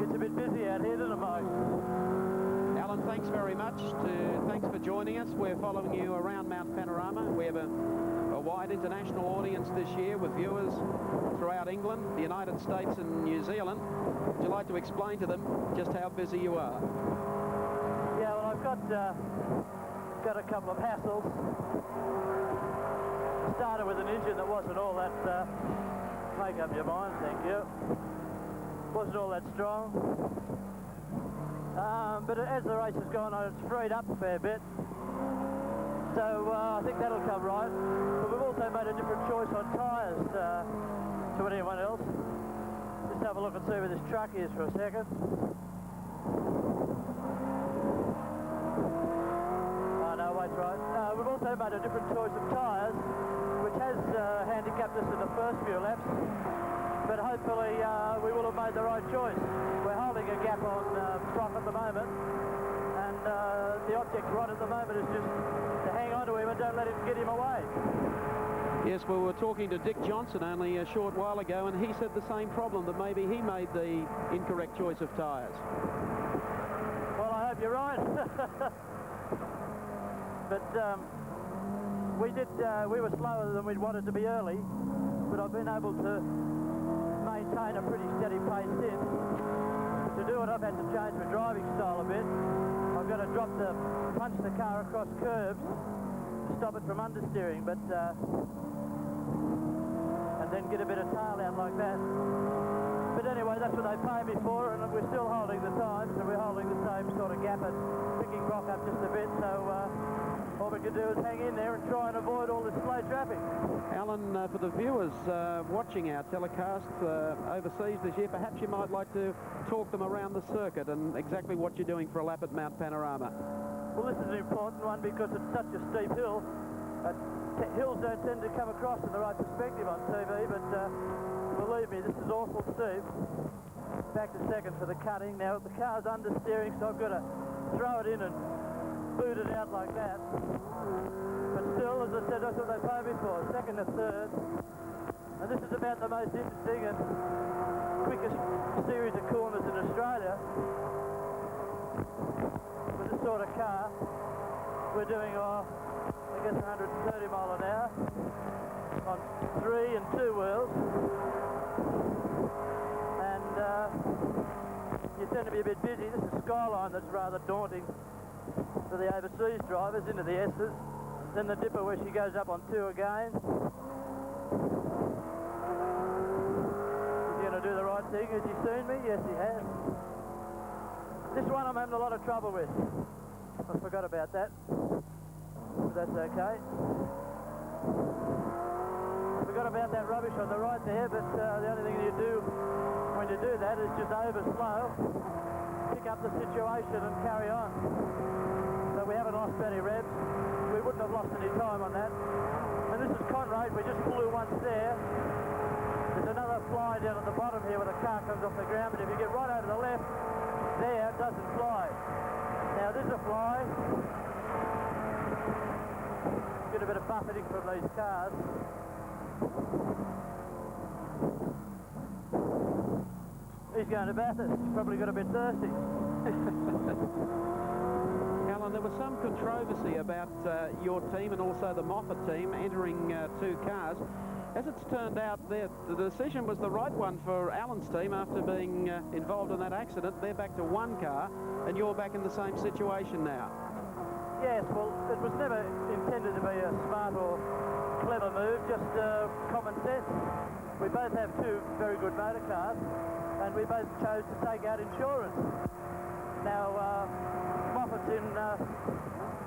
Gets a bit busy out here, doesn't it, Mike?
Alan, thanks very much. Thanks for joining us. We're following you around Mount Panorama. We have a wide international audience this year with viewers throughout England, the United States and New Zealand. Would you like to explain to them just how busy you are?
Yeah, well, I've got a couple of hassles. Started with an engine that wasn't all that, make up your mind, thank you. Wasn't all that strong. But as the race has gone on, it's freed up a fair bit. So I think that'll come right. But we've also made a different choice on tyres to anyone else. Just have a look and see where this truck is for a second. Oh no, wait, right. We've also made a different choice of tyres, which has handicapped us in the first few laps. But hopefully we will have made the right choice. We're holding a gap on Brock at the moment, and the object right at the moment is just to hang on to him and don't let him get him away.
Yes, we were talking to Dick Johnson only a short while ago, and he said the same problem, that maybe he made the incorrect choice of tyres.
Well, I hope you're right. But we were slower than we'd wanted to be early, but I've been able to maintain a pretty steady pace since. To do it, I've had to change my driving style a bit. I've got to punch the car across curves to stop it from understeering, but and then get a bit of tail out like that. But anyway, that's what they pay me for, and we're still holding the times, and we're holding the same sort of gap at picking Brock up just a bit, so all we can do is hang in there and try and avoid all this slow traffic.
Alan, for the viewers watching our telecast overseas this year, perhaps you might like to talk them around the circuit and exactly what you're doing for a lap at Mount Panorama.
Well, this is an important one because it's such a steep hill. Hills don't tend to come across in the right perspective on TV, but believe me, this is awful steep. Back to second for the cutting. Now, the car's understeering, so I've got to throw it in and boot it out like that. But still, as I said, that's what they pay me for, second and third. And this is about the most interesting and quickest series of corners in Australia. With this sort of car, we're doing, I guess, 130 mile an hour on 3 and 2 wheels. And you tend to be a bit busy. This is Skyline that's rather daunting for the overseas drivers into the S's. Then the dipper where she goes up on 2 again. He's going to do the right thing. Has he seen me? Yes, he has. This one I'm having a lot of trouble with. I forgot about that. But that's okay. Forgot about that rubbish on the right there, but the only thing you do when you do that is just over slow, pick up the situation and carry on. So we haven't lost any revs. We wouldn't have lost any time on that. And this is Conrad. We just flew once there. There's another fly down at the bottom here where the car comes off the ground, but if you get right over the left, there, it doesn't fly. Now, there's a fly. Get a bit of buffeting from these cars. He's going to Bathurst. He's probably got a bit thirsty.
Alan, there was some controversy about your team and also the Moffat team entering 2 cars. As it's turned out, the decision was the right one for Alan's team after being involved in that accident. They're back to 1 car, and you're back in the same situation now.
Yes, well, it was never intended to be a smart or clever move, just common sense. We both have 2 very good motor cars, and we both chose to take out insurance. Now, Moffat's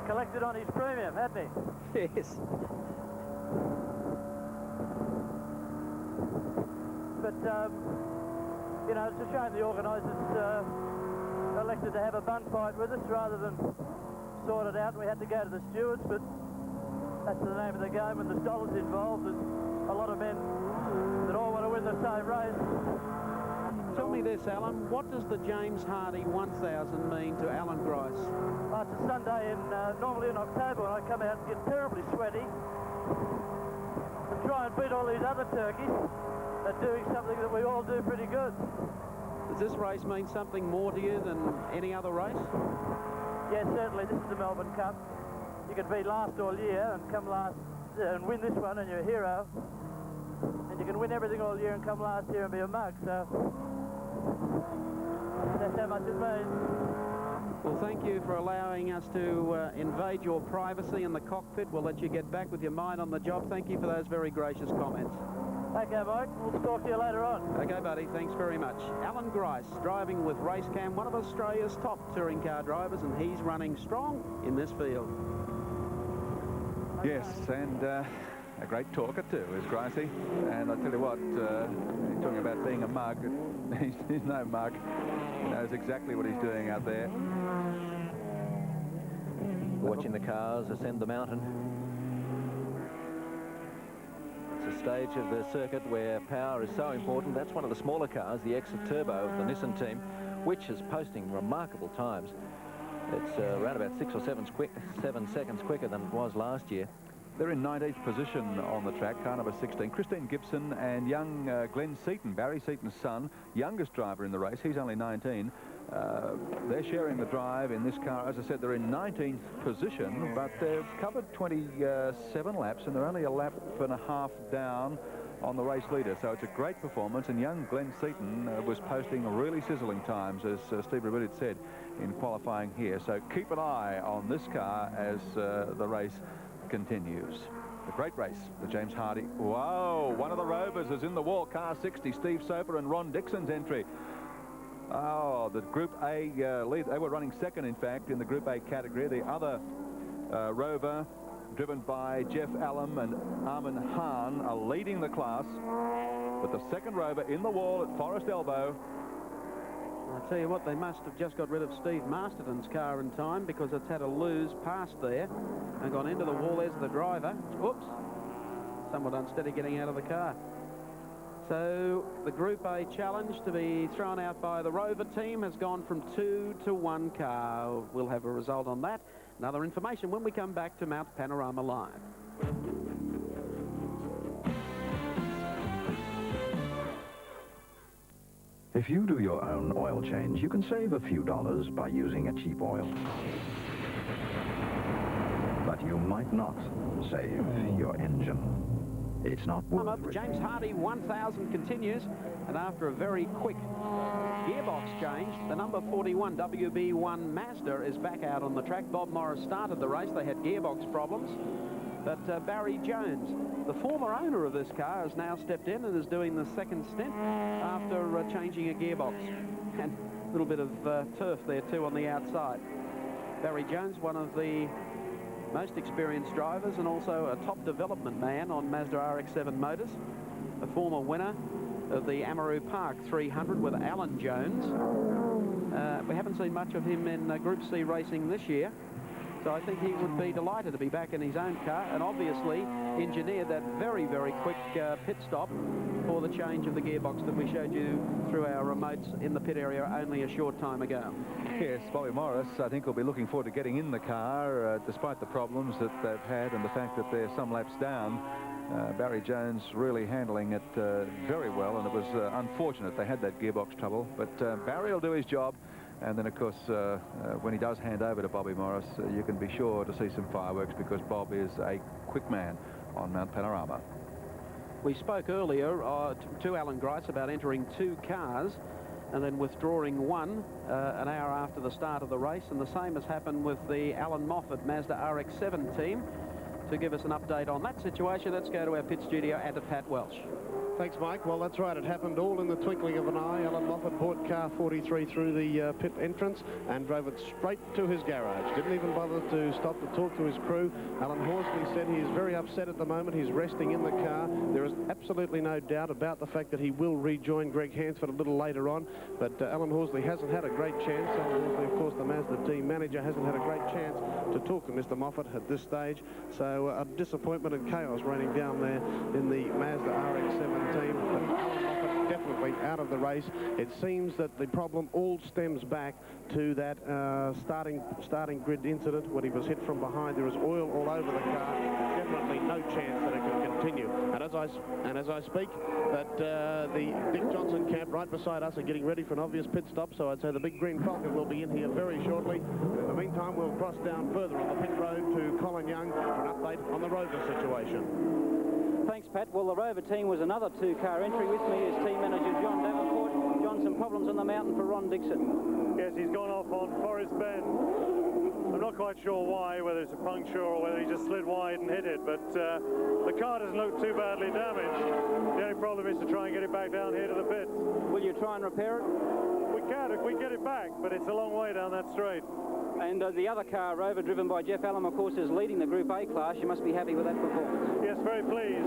collected on his premium, hadn't he?
Yes.
But, you know, it's a shame the organisers elected to have a bun fight with us rather than sort it out. We had to go to the stewards, but that's the name of the game. When there's dollars involved, there's a lot of men that all want to win the same race.
Tell me this, Alan, what does the James Hardy 1000 mean to Alan Grice?
Oh, it's a Sunday normally in October when I come out and get terribly sweaty and try and beat all these other turkeys at doing something that we all do pretty good.
Does this race mean something more to you than any other race?
Yes, certainly. This is the Melbourne Cup. You can be last all year and come last and win this one and you're a hero. And you can win everything all year and come last year and be a mug. So that's how much it means.
Well, thank you for allowing us to invade your privacy in the cockpit. We'll let you get back with your mind on the job. Thank you for those very gracious comments.
Okay, Mike. We'll talk to you later on.
Okay, buddy. Thanks very much. Alan Grice, driving with Racecam, one of Australia's top touring car drivers, and he's running strong in this field.
Yes, and a great talker too is Gricey. And I tell you what, he's talking about being a mug. He's no mug. He knows exactly what he's doing out there.
Watching the cars ascend the mountain. It's a stage of the circuit where power is so important. That's one of the smaller cars, the Exit Turbo of the Nissan team, which is posting remarkable times. It's around about 6 or 7 seconds quicker than it was last year. They're in 19th position on the track, car number 16. Christine Gibson and young Glenn Seaton, Barry Seaton's son, youngest driver in the race. He's only 19. They're sharing the drive in this car. As I said, they're in 19th position, but they've covered 27 laps, and they're only a lap and a half down on the race leader. So it's a great performance, and young Glenn Seaton was posting really sizzling times, as Steve Rabidit said, in qualifying here. So keep an eye on this car as the race continues. The great race, the James Hardy. Whoa, one of the Rovers is in the wall. Car 60, Steve Soper and Ron Dixon's entry. Oh, the Group A lead. They were running second, in fact, in the Group A category. The other Rover, driven by Jeff Allen and Armin Hahn, are leading the class. But the second Rover in the wall at Forest Elbow.
I'll tell you what, they must have just got rid of Steve Masterton's car in time, because it's had a lose past there and gone into the wall. There's the driver. Whoops. Somewhat unsteady getting out of the car. So the Group A challenge to be thrown out by the Rover team has gone from 2 to 1 car. We'll have a result on that and other information when we come back to Mount Panorama Live.
If you do your own oil change, you can save a few dollars by using a cheap oil. But you might not save your engine. It's not worth it.
The James Hardy 1000 continues, and after a very quick gearbox change, the number 41 WB1 Mazda is back out on the track. Bob Morris started the race. They had gearbox problems. But Barry Jones, the former owner of this car, has now stepped in and is doing the second stint after changing a gearbox. And a little bit of turf there too on the outside. Barry Jones, one of the most experienced drivers and also a top development man on Mazda RX-7 motors, a former winner of the Amaru Park 300 with Alan Jones. We haven't seen much of him in Group C racing this year, so I think he would be delighted to be back in his own car, and obviously engineered that very, very quick pit stop for the change of the gearbox that we showed you through our remotes in the pit area only a short time ago.
Yes, Bobby Morris, I think, will be looking forward to getting in the car, despite the problems that they've had and the fact that they're some laps down. Barry Jones really handling it very well, and it was unfortunate they had that gearbox trouble, but Barry will do his job. And then, of course, when he does hand over to Bobby Morris, you can be sure to see some fireworks, because Bob is a quick man on Mount Panorama.
We spoke earlier to Alan Grice about entering 2 cars and then withdrawing one an hour after the start of the race, and the same has happened with the Alan Moffat Mazda RX-7 team. To give us an update on that situation, let's go to our pit studio and to Pat Welsh.
Thanks, Mike. Well, that's right. It happened all in the twinkling of an eye. Alan Moffat brought car 43 through the pit entrance and drove it straight to his garage. Didn't even bother to stop to talk to his crew. Alan Horsley said he is very upset at the moment. He's resting in the car. There is absolutely no doubt about the fact that he will rejoin Greg Hansford a little later on. But Alan Horsley hasn't had a great chance. Alan Horsley, of course, the Mazda team manager, hasn't had a great chance to talk to Mr. Moffat at this stage. So a disappointment and chaos raining down there in the Mazda RX-7 team, but Alan Moffat definitely out of the race. It seems that the problem all stems back to that starting grid incident when he was hit from behind. There is oil all over the car. There's definitely no chance that it can continue. And as I speak, that the Dick Johnson camp right beside us are getting ready for an obvious pit stop, so I'd say the big green Falcon will be in here very shortly. In the meantime, we'll cross down further on the pit road to Colin Young for an update on the Rover situation.
Thanks, Pat. Well, the Rover team was another 2-car entry. With me is team manager John Davenport. John, some problems on the mountain for Ron Dixon.
Yes, he's gone off on Forest Bend. I'm not quite sure why, whether it's a puncture or whether he just slid wide and hit it, but the car doesn't look too badly damaged. The only problem is to try and get it back down here to the pits.
Will you try and repair it?
We can if we get it back, but it's a long way down that straight.
And the other car, Rover, driven by Jeff Allen, of course, is leading the Group A class. You must be happy with that performance.
Yes, very pleased.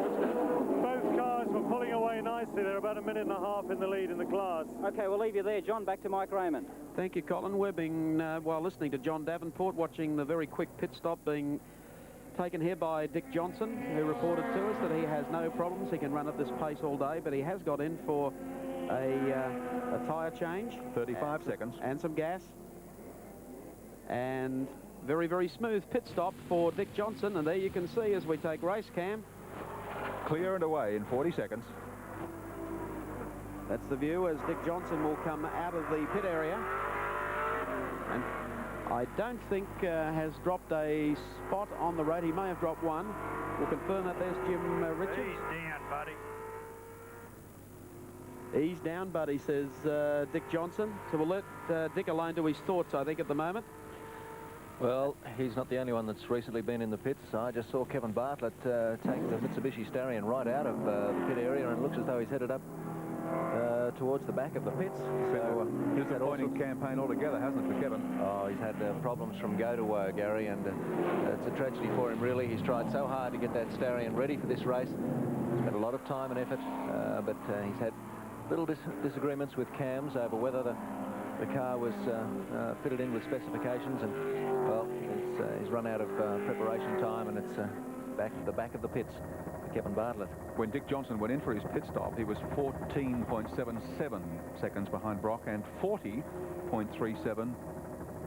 Both cars were pulling away nicely. They're about a minute and a half in the lead in the class.
OK, we'll leave you there, John. Back to Mike Raymond.
Thank you, Colin. We're being, while listening to John Davenport, watching the very quick pit stop being taken here by Dick Johnson, who reported to us that he has no problems. He can run at this pace all day, but he has got in for a tyre change.
35 seconds.
And some gas. And Very, very smooth pit stop for Dick Johnson, and there you can see as we take race cam.
Clear and away in 40 seconds.
That's the view as Dick Johnson will come out of the pit area. And I don't think has dropped a spot on the road. He may have dropped one. We'll confirm that. There's Jim Richards.
Ease down, buddy.
Ease down, buddy, says Dick Johnson. So we'll let Dick alone to his thoughts, I think, at the moment.
Well, he's not the only one that's recently been in the pits. I just saw Kevin Bartlett take the Mitsubishi Starion right out of the pit area, and it looks as though he's headed up towards the back of the pits. So
disappointing campaign altogether, hasn't it, for Kevin?
Oh, he's had problems from go to Gary, and it's a tragedy for him, really. He's tried so hard to get that Starion ready for this race. Spent a lot of time and effort, but he's had little disagreements with cams over whether the car was fitted in with specifications, and well, he's run out of preparation time, and it's back to the back of the pits for Kevin Bartlett.
When Dick Johnson went in for his pit stop, he was 14.77 seconds behind Brock and 40.37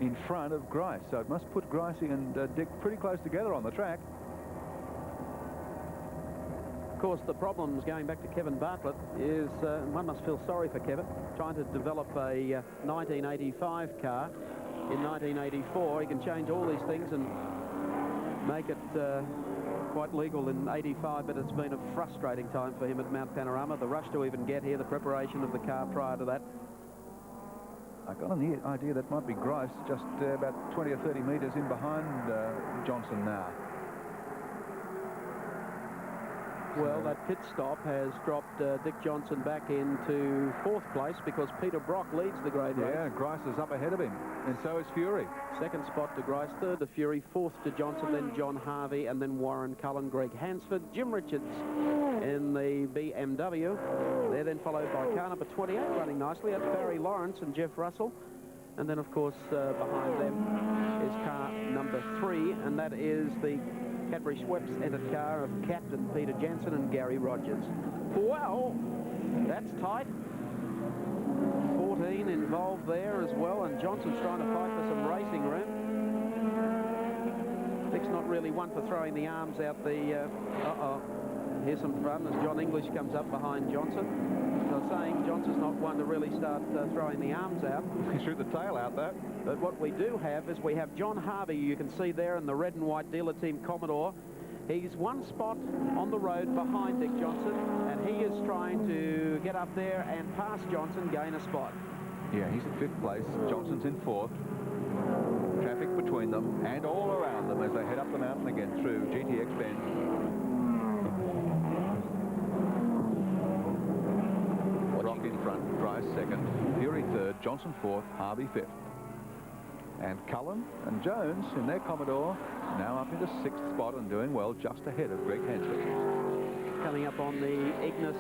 in front of Grice. So it must put Gricey and Dick pretty close together on the track.
Of course, the problems going back to Kevin Bartlett is one must feel sorry for Kevin, trying to develop a 1985 car. In 1984, he can change all these things and make it quite legal in 85, but it's been a frustrating time for him at Mount Panorama. The rush to even get here, the preparation of the car prior to that.
I got an idea that might be Grice just about 20 or 30 metres in behind Johnson now.
Well, that pit stop has dropped Dick Johnson back into 4th place because Peter Brock leads the grade race.
Yeah, Grice is up ahead of him, and so is Fury.
2nd spot to Grice, 3rd to Fury, 4th to Johnson, then John Harvey, and then Warren Cullen, Greg Hansford, Jim Richards in the BMW. They're then followed by car number 28, running nicely, at Barry Lawrence and Jeff Russell. And then, of course, behind them is car number 3, and that is the Cadbury Schweppes entered car of Captain Peter Jansen and Gary Rogers. Well, that's tight. 14 involved there as well, and Johnson's trying to fight for some racing room. Dick's not really one for throwing the arms out the... Here's some fun as John English comes up behind Johnson. As I was saying, Johnson's not one to really start throwing the arms out.
He shoot the tail out, though.
But what we do have is we have John Harvey, you can see there in the red and white dealer team Commodore. He's one spot on the road behind Dick Johnson, and he is trying to get up there and pass Johnson, gain a spot.
Yeah, he's at 5th place. Johnson's in 4th. Traffic between them and all around them as they head up the mountain again through GTX Bend. Brock in front, Grice 2nd, Fury 3rd, Johnson 4th, Harvey 5th. And Cullen and Jones in their Commodore now up into 6th spot and doing well just ahead of Greg Hansford.
Coming up on the Ignis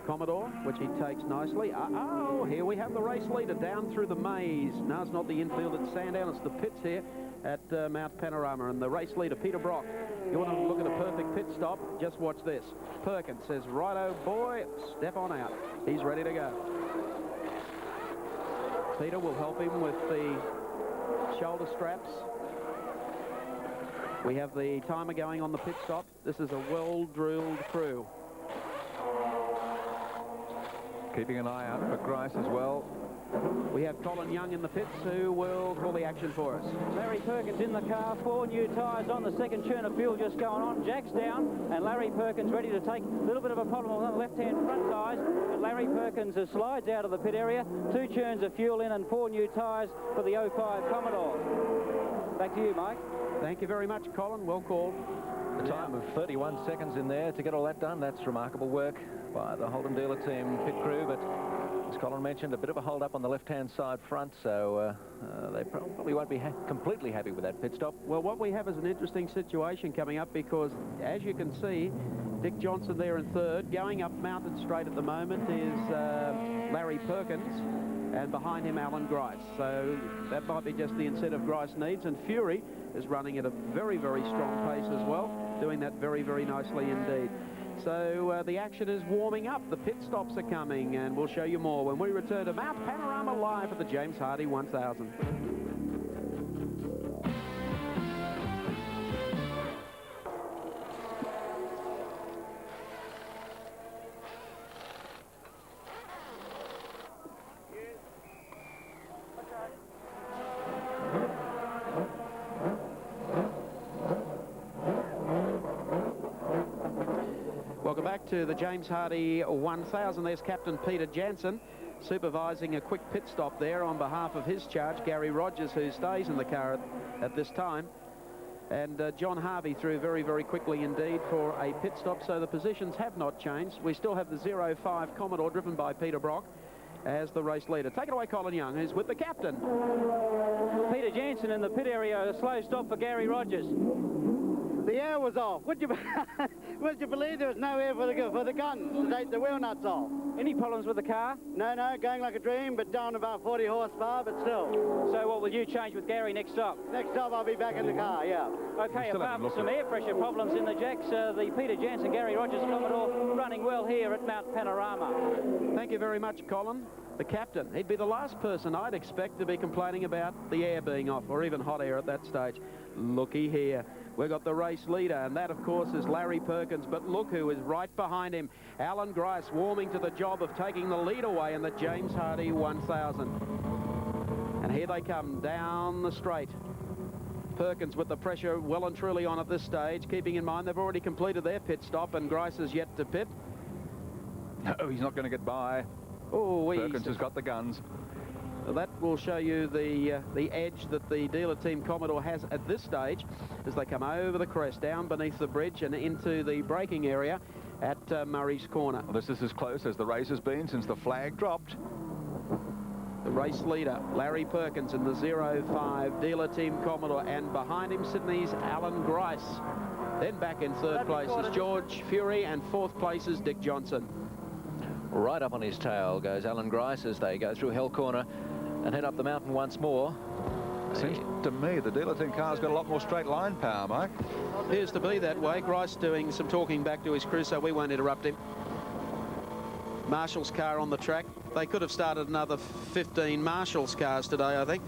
Commodore, which he takes nicely. Oh, here we have the race leader down through the maze. No, it's not the infield at Sandown, it's the pits here at Mount Panorama. And the race leader, Peter Brock. You want to look at a perfect pit stop? Just watch this. Perkins says, righto, boy, step on out. He's ready to go. Peter will help him with the shoulder straps. We have the timer going on the pit stop. This is a well-drilled crew.
Keeping an eye out for Grice as well.
We have Colin Young in the pits who will call the action for us.
Larry Perkins in the car, 4 new tyres on, the second churn of fuel just going on. Jack's down, and Larry Perkins ready to take a little bit of a problem on the left-hand front tyres. But Larry Perkins slides out of the pit area, 2 churns of fuel in and 4 new tyres for the 05 Commodore. Back to you, Mike.
Thank you very much, Colin. Well called.
A time of 31 seconds in there to get all that done. That's remarkable work by the Holden dealer team pit crew, but as Colin mentioned, a bit of a hold-up on the left-hand side front, so they probably won't be completely happy with that pit stop.
Well, what we have is an interesting situation coming up because, as you can see, Dick Johnson there in 3rd. Going up Mountain Straight at the moment is Larry Perkins, and behind him Alan Grice. So that might be just the incentive Grice needs, and Fury is running at a very, very strong pace as well, doing that very, very nicely indeed. So the action is warming up. The pit stops are coming, and we'll show you more when we return to Mount Panorama live at the James Hardie 1000. back to the James Hardy 1000. There's Captain Peter Jansen supervising a quick pit stop there on behalf of his charge, Gary Rogers, who stays in the car at this time. And John Harvey through very, very quickly indeed for a pit stop, so the positions have not changed. We still have the 05 Commodore driven by Peter Brock as the race leader. Take it away, Colin Young, who's with the captain.
Peter Jansen in the pit area, a slow stop for Gary Rogers.
The air was off. Would you believe there was no air for the gun to take the wheel nuts off?
Any problems with the car?
No, going like a dream, but down about 40 horsepower, but still.
So what will you change with Gary next stop?
Next stop I'll be back in the car, yeah.
Okay, apart from some air pressure problems in the jacks, the Peter Jansen, Gary Rogers Commodore running well here at Mount Panorama.
Thank you very much, Colin. The captain, he'd be the last person I'd expect to be complaining about the air being off, or even hot air at that stage. Looky here. We've got the race leader, and that, of course, is Larry Perkins. But look who is right behind him. Alan Grice warming to the job of taking the lead away in the James Hardy 1000. And here they come down the straight. Perkins with the pressure well and truly on at this stage, keeping in mind they've already completed their pit stop, and Grice is yet to pit.
No, he's not going to get by.
Oh,
Perkins has got the guns.
That will show you the edge that the dealer team Commodore has at this stage as they come over the crest, down beneath the bridge and into the braking area at Murray's Corner.
Well, this is as close as the race has been since the flag dropped.
The race leader, Larry Perkins, in the 05 dealer team Commodore, and behind him Sydney's Alan Grice. Then back in third place is George Fury, and fourth place is Dick Johnson.
Right up on his tail goes Alan Grice as they go through Hell Corner and head up the mountain once more.
Seems to me the dealer team car's got a lot more straight line power, Mike.
Appears to be that way. Grice doing some talking back to his crew, so we won't interrupt him. Marshall's car on the track. They could have started another 15 Marshall's cars today, I think.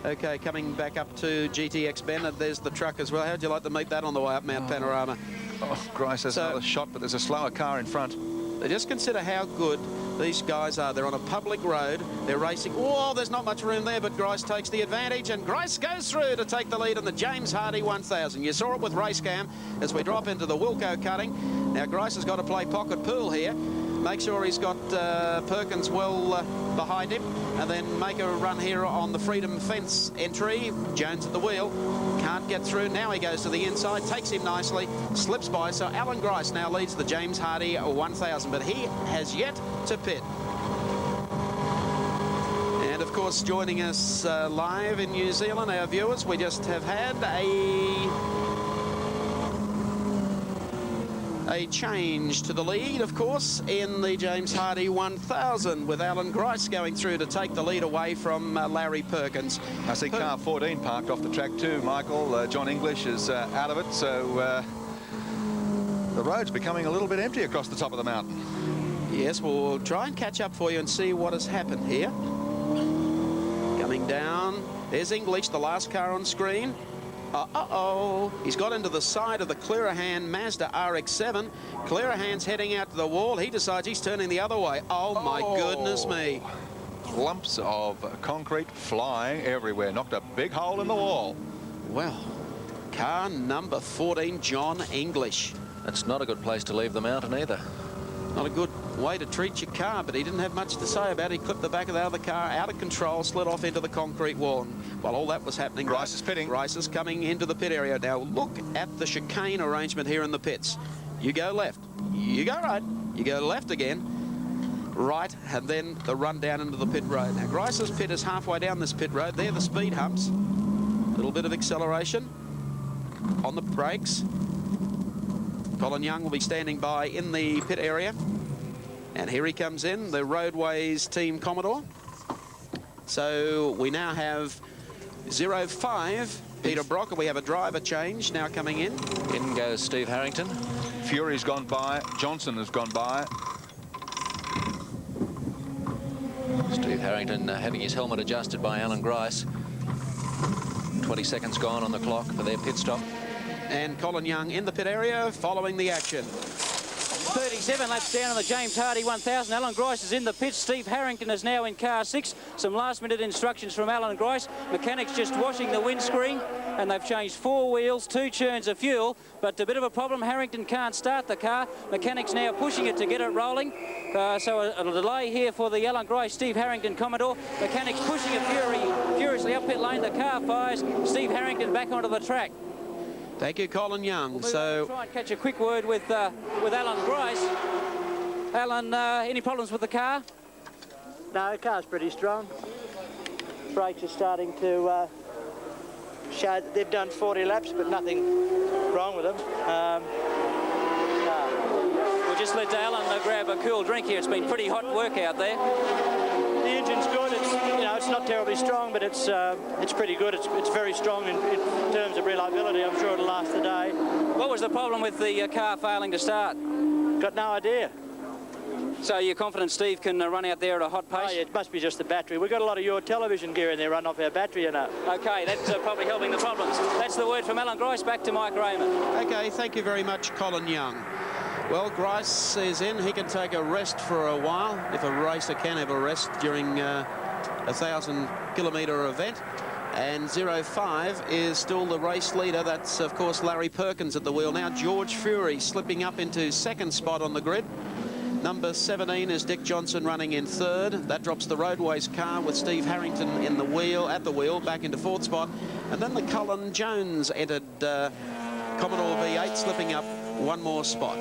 Okay, coming back up to GTX Bend, and there's the truck as well. How'd you like to meet that on the way up Mount Panorama?
Oh, Grice has another shot, but there's a slower car in front.
They just consider how good these guys are. They're on a public road. They're racing. Oh, there's not much room there, but Grice takes the advantage, and Grice goes through to take the lead in the James Hardy 1000. You saw it with Racecam as we drop into the Wilco cutting. Now, Grice has got to play pocket pool here. Make sure he's got Perkins well behind him, and then make a run here on the Freedom Fence entry. Jones at the wheel. Can't get through. Now he goes to the inside, takes him nicely, slips by. So Alan Grice now leads the James Hardy 1000, but he has yet to pit. And of course, joining us live in New Zealand, our viewers, we just have had a change to the lead, of course, in the James Hardy 1000, with Alan Grice going through to take the lead away from Larry Perkins.
I see car 14 parked off the track too, Michael. John English is out of it, so the road's becoming a little bit empty across the top of the mountain.
Yes, we'll try and catch up for you and see what has happened here. Coming down, there's English, the last car on screen. Uh-oh, he's got into the side of the Clearahan Mazda RX-7. Clearahan's heading out to the wall. He decides he's turning the other way. Oh, my goodness me.
Lumps of concrete flying everywhere. Knocked a big hole in the wall.
Well, car number 14, John English.
That's not a good place to leave the mountain either.
Not a good way to treat your car, but he didn't have much to say about it. He clipped the back of the other car out of control, slid off into the concrete wall. And while all that was happening,
Grice is pitting.
Grice is coming into the pit area. Now look at the chicane arrangement here in the pits. You go left, you go right, you go left again, right, and then the run down into the pit road. Now Grice's pit is halfway down this pit road. There are the speed humps. A little bit of acceleration on the brakes. Colin Young will be standing by in the pit area. And here he comes in, the Roadways team Commodore. So we now have 05 Peter Brock, and we have a driver change now coming in.
In goes Steve Harrington.
Fury's gone by. Johnson has gone by.
Steve Harrington having his helmet adjusted by Alan Grice. 20 seconds gone on the clock for their pit stop.
And Colin Young in the pit area following the action.
37 laps down on the James Hardy 1000. Alan Grice is in the pits. Steve Harrington is now in car 6. Some last-minute instructions from Alan Grice. Mechanics just washing the windscreen. and they've changed 4 wheels, 2 churns of fuel, but a bit of a problem. Harrington can't start the car. Mechanics now pushing it to get it rolling. So a delay here for the Alan Gray, Steve Harrington Commodore. Mechanics pushing it furiously up pit lane. The car fires. Steve Harrington back onto the track.
Thank you, Colin Young.
So try and catch a quick word with Alan Grice. Alan, any problems with the car?
No, the car's pretty strong. Brakes are starting to show that they've done 40 laps, but nothing wrong with them.
We'll just let Alan grab a cool drink here. It's been pretty hot work out there.
The engine's good. It's, you know, it's not terribly strong, but it's pretty good. It's very strong in terms of reliability. I'm sure it'll last the day.
What was the problem with the car failing to start?
Got no idea.
So you're confident Steve can run out there at a hot pace?
Oh, yeah, it must be just the battery. We've got a lot of your television gear in there run off our battery, you know.
OK, that's probably helping the problems. That's the word from Alan Grice. Back to Mike Raymond.
OK, thank you very much, Colin Young. Well, Grice is in. He can take a rest for a while, if a racer can have a rest during a 1,000-kilometre event. And 05 is still the race leader. That's, of course, Larry Perkins at the wheel now. George Fury slipping up into second spot on the grid. Number 17 is Dick Johnson running in third. That drops the Roadways car with Steve Harrington in the wheel, at the wheel, back into fourth spot. And then the Cullen Jones entered Commodore V8, slipping up one more spot.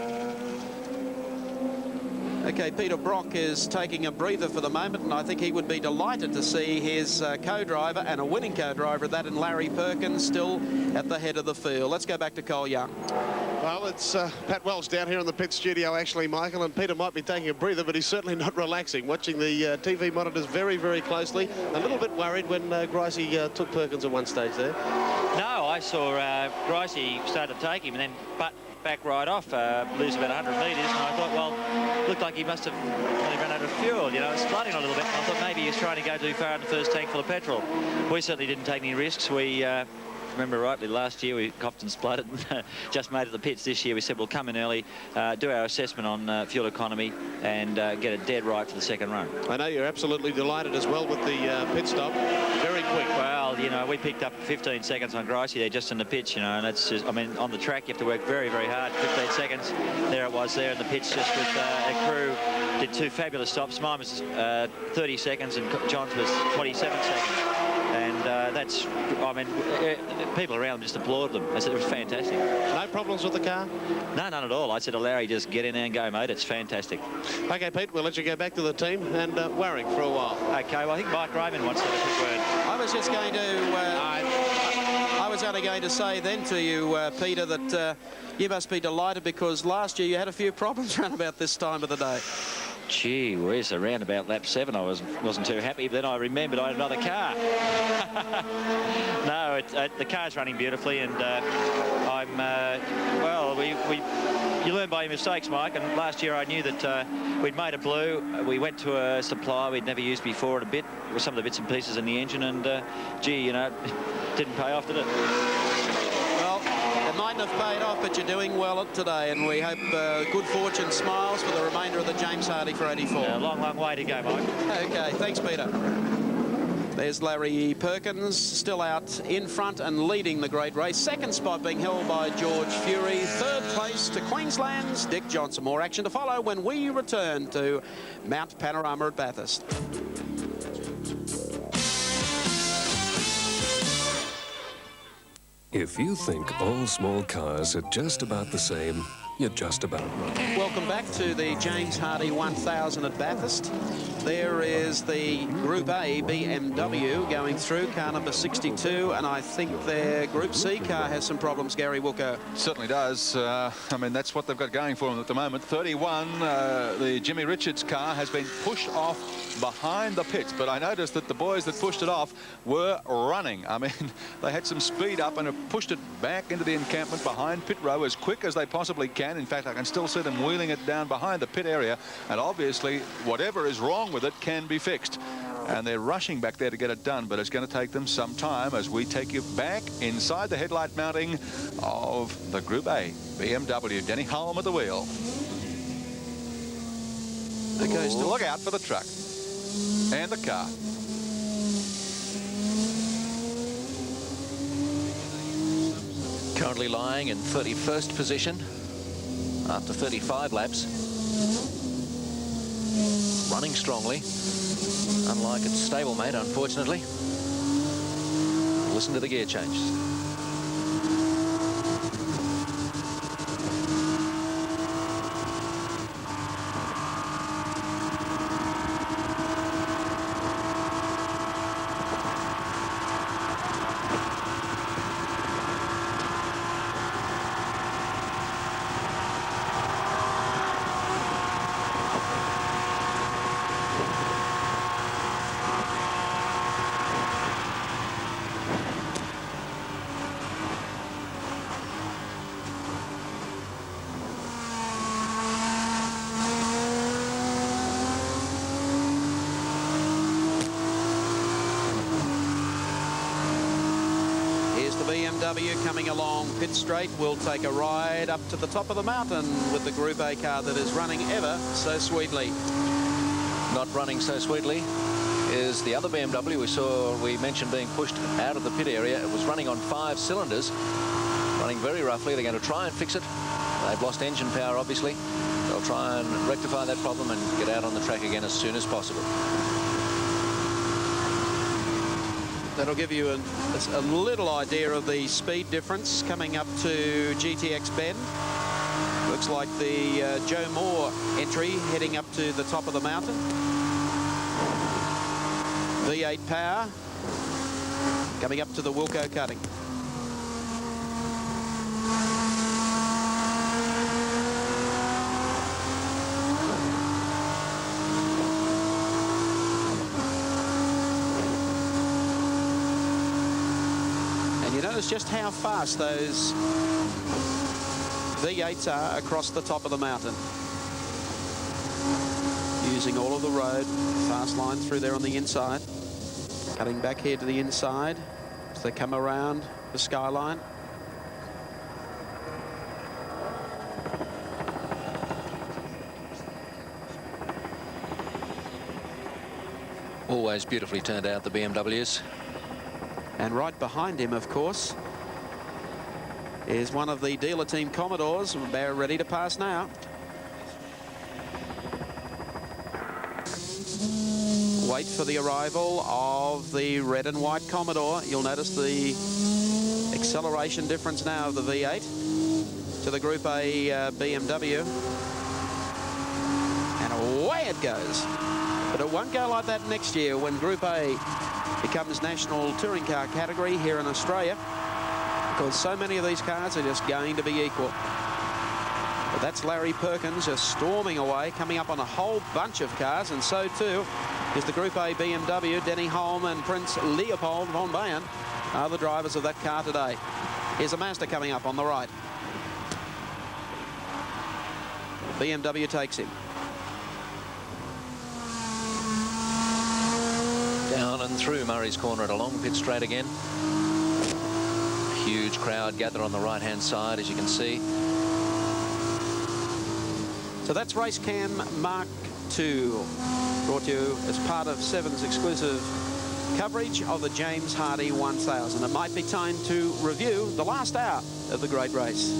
OK, Peter Brock is taking a breather for the moment, and I think he would be delighted to see his co-driver, and a winning co-driver at that, in Larry Perkins, still at the head of the field. Let's go back to Cole Young.
Well, it's Pat Welch down here in the pit studio, actually, Michael, and Peter might be taking a breather, but he's certainly not relaxing, watching the TV monitors very, very closely. A little bit worried when Gricey took Perkins at one stage there.
No, I saw Gricey start to take him and then back right off, lose about 100 metres, and I thought, well, looked like he must have really run out of fuel, you know, it's flooding a little bit. I thought maybe he was trying to go too far in the first tank full of petrol. We certainly didn't take any risks. We remember rightly, last year we coughed and spluttered and just made it the pits. This year we said we'll come in early, do our assessment on fuel economy and get it dead right for the second run.
I know you're absolutely delighted as well with the pit stop. Very quick.
Well, you know, we picked up 15 seconds on Gricey there just in the pitch, you know, and it's just, I mean, on the track you have to work very, very hard. 15 seconds, there it was there in the pitch, just with a crew. Did 2 fabulous stops. Mine was 30 seconds and John's was 27 seconds. And that's, I mean, people around just applauded them. I said it was fantastic.
No problems with the car?
No, none at all. I said to Larry, just get in there and go, mate. It's fantastic.
OK, Pete, we'll let you go back to the team and Warwick for a while.
OK, well, I think Mike Raymond wants to have a quick word.
I was just going to... I was only going to say then to you, Peter, that you must be delighted because last year you had a few problems around about this time of the day.
Gee whiz, around about lap 7 I wasn't too happy, but then I remembered I had another car. No, the car's running beautifully, and I'm well, you learn by your mistakes, Mike, and last year I knew that we'd made a blue. We went to a supplier we'd never used before a bit with some of the bits and pieces in the engine, and gee, you know, it didn't pay off, did it?
Well, it mightn't have paid off, but you're doing well today, and we hope good fortune smiles for the remainder of the James Hardy for 84.
Yeah, long, long way to go, Mike.
OK, thanks, Peter. There's Larry Perkins, still out in front and leading the great race. Second spot being held by George Fury. Third place to Queensland's Dick Johnson. More action to follow when we return to Mount Panorama at Bathurst.
If you think all small cars are just about the same, you're just about right.
Welcome back to the James Hardy 1000 at Bathurst. There is the Group A BMW going through, car number 62, and I think their Group C car has some problems, Gary Wilco.
Certainly does. I mean, that's what they've got going for them at the moment. 31, the Jimmy Richards car has been pushed off behind the pits, but I noticed that the boys that pushed it off were running. I mean, they had some speed up and have pushed it back into the encampment behind pit row as quick as they possibly can. In fact, I can still see them wheeling it down behind the pit area, and obviously whatever is wrong with it can be fixed, and they're rushing back there to get it done, but it's going to take them some time as we take you back inside the headlight mounting of the Group A BMW. Denny Hulme at the wheel. Okay, still look out for the truck and the car.
Currently lying in 31st position after 35 laps. Running strongly, unlike its stablemate, unfortunately. Listen to the gear changes.
BMW coming along pit straight will take a ride up to the top of the mountain with the Group A car that is running ever so sweetly.
Not running so sweetly is the other BMW we mentioned being pushed out of the pit area. It was running on 5 cylinders, running very roughly. They're going to try and fix it. They've lost engine power, obviously. They'll try and rectify that problem and get out on the track again as soon as possible.
That'll give you a little idea of the speed difference coming up to GTX Bend. Looks like the Joe Moore entry heading up to the top of the mountain. V8 power coming up to the Wilco cutting. Notice just how fast those V8s are across the top of the mountain. Using all of the road, fast line through there on the inside. Cutting back here to the inside as they come around the skyline.
Always beautifully turned out, the BMWs.
And right behind him, of course, is one of the dealer team Commodores. They're ready to pass now. Wait for the arrival of the red and white Commodore. You'll notice the acceleration difference now of the V8 to the Group A BMW. And away it goes. But it won't go like that next year when Group A becomes national touring car category here in Australia, because so many of these cars are just going to be equal. But that's Larry Perkins just storming away, coming up on a whole bunch of cars, and so too is the Group A BMW. Denny Holm and Prince Leopold von Bayern are the drivers of that car today. Here's a Mazda coming up on the right. BMW takes him.
Down and through Murray's Corner at a long pit straight again. Huge crowd gathered on the right-hand side, as you can see.
So that's Race Cam Mark II, brought to you as part of Seven's exclusive coverage of the James Hardy 1000. It might be time to review the last hour of the great race.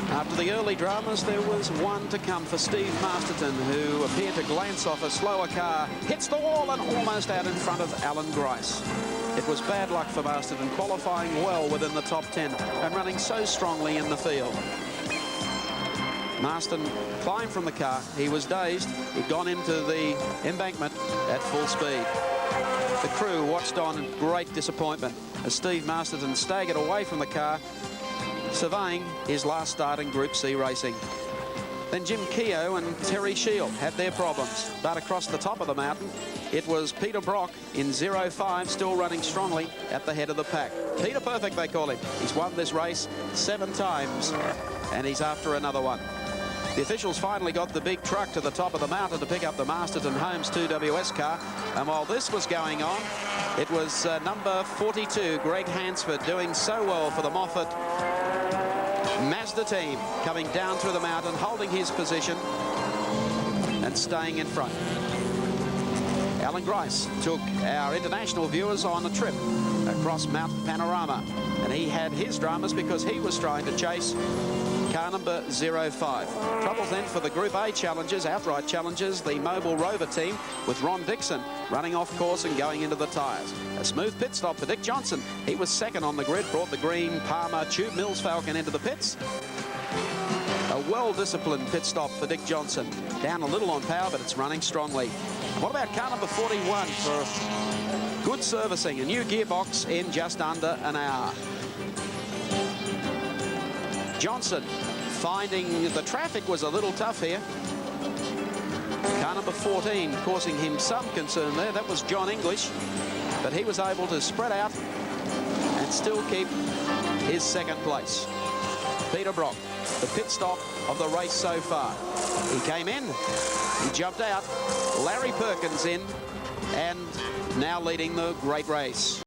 After the early dramas, there was one to come for Steve Masterton, who appeared to glance off a slower car, hits the wall and almost out in front of Alan Grice. It was bad luck for Masterton, qualifying well within the top 10 and running so strongly in the field. Masterton climbed from the car. He was dazed. He'd gone into the embankment at full speed. The crew watched on in great disappointment as Steve Masterton staggered away from the car, surveying his last start in Group C racing. Then Jim Keogh and Terry Shield had their problems, but across the top of the mountain, it was Peter Brock in 05, still running strongly at the head of the pack. Peter Perfect, they call him. He's won this race 7 times, and he's after another one. The officials finally got the big truck to the top of the mountain to pick up the Masterton Holmes 2WS car, and while this was going on, it was number 42, Greg Hansford, doing so well for the Moffat Mazda team, coming down through the mountain, holding his position and staying in front. Alan Grice took our international viewers on a trip across Mount Panorama, and he had his dramas because he was trying to chase car number 05. Troubles then for the Group A challenges, outright challenges, the Mobile Rover team with Ron Dixon running off course and going into the tyres. A smooth pit stop for Dick Johnson. He was second on the grid, brought the green Palmer Tube Mills Falcon into the pits. A well-disciplined pit stop for Dick Johnson. Down a little on power, but it's running strongly. What about car number 41 for good servicing? A new gearbox in just under an hour. Johnson finding the traffic was a little tough here. Car number 14 causing him some concern there. That was John English, but he was able to spread out and still keep his second place. Peter Brock, the pit stop of the race so far. He came in, he jumped out, Larry Perkins in, and now leading the great race.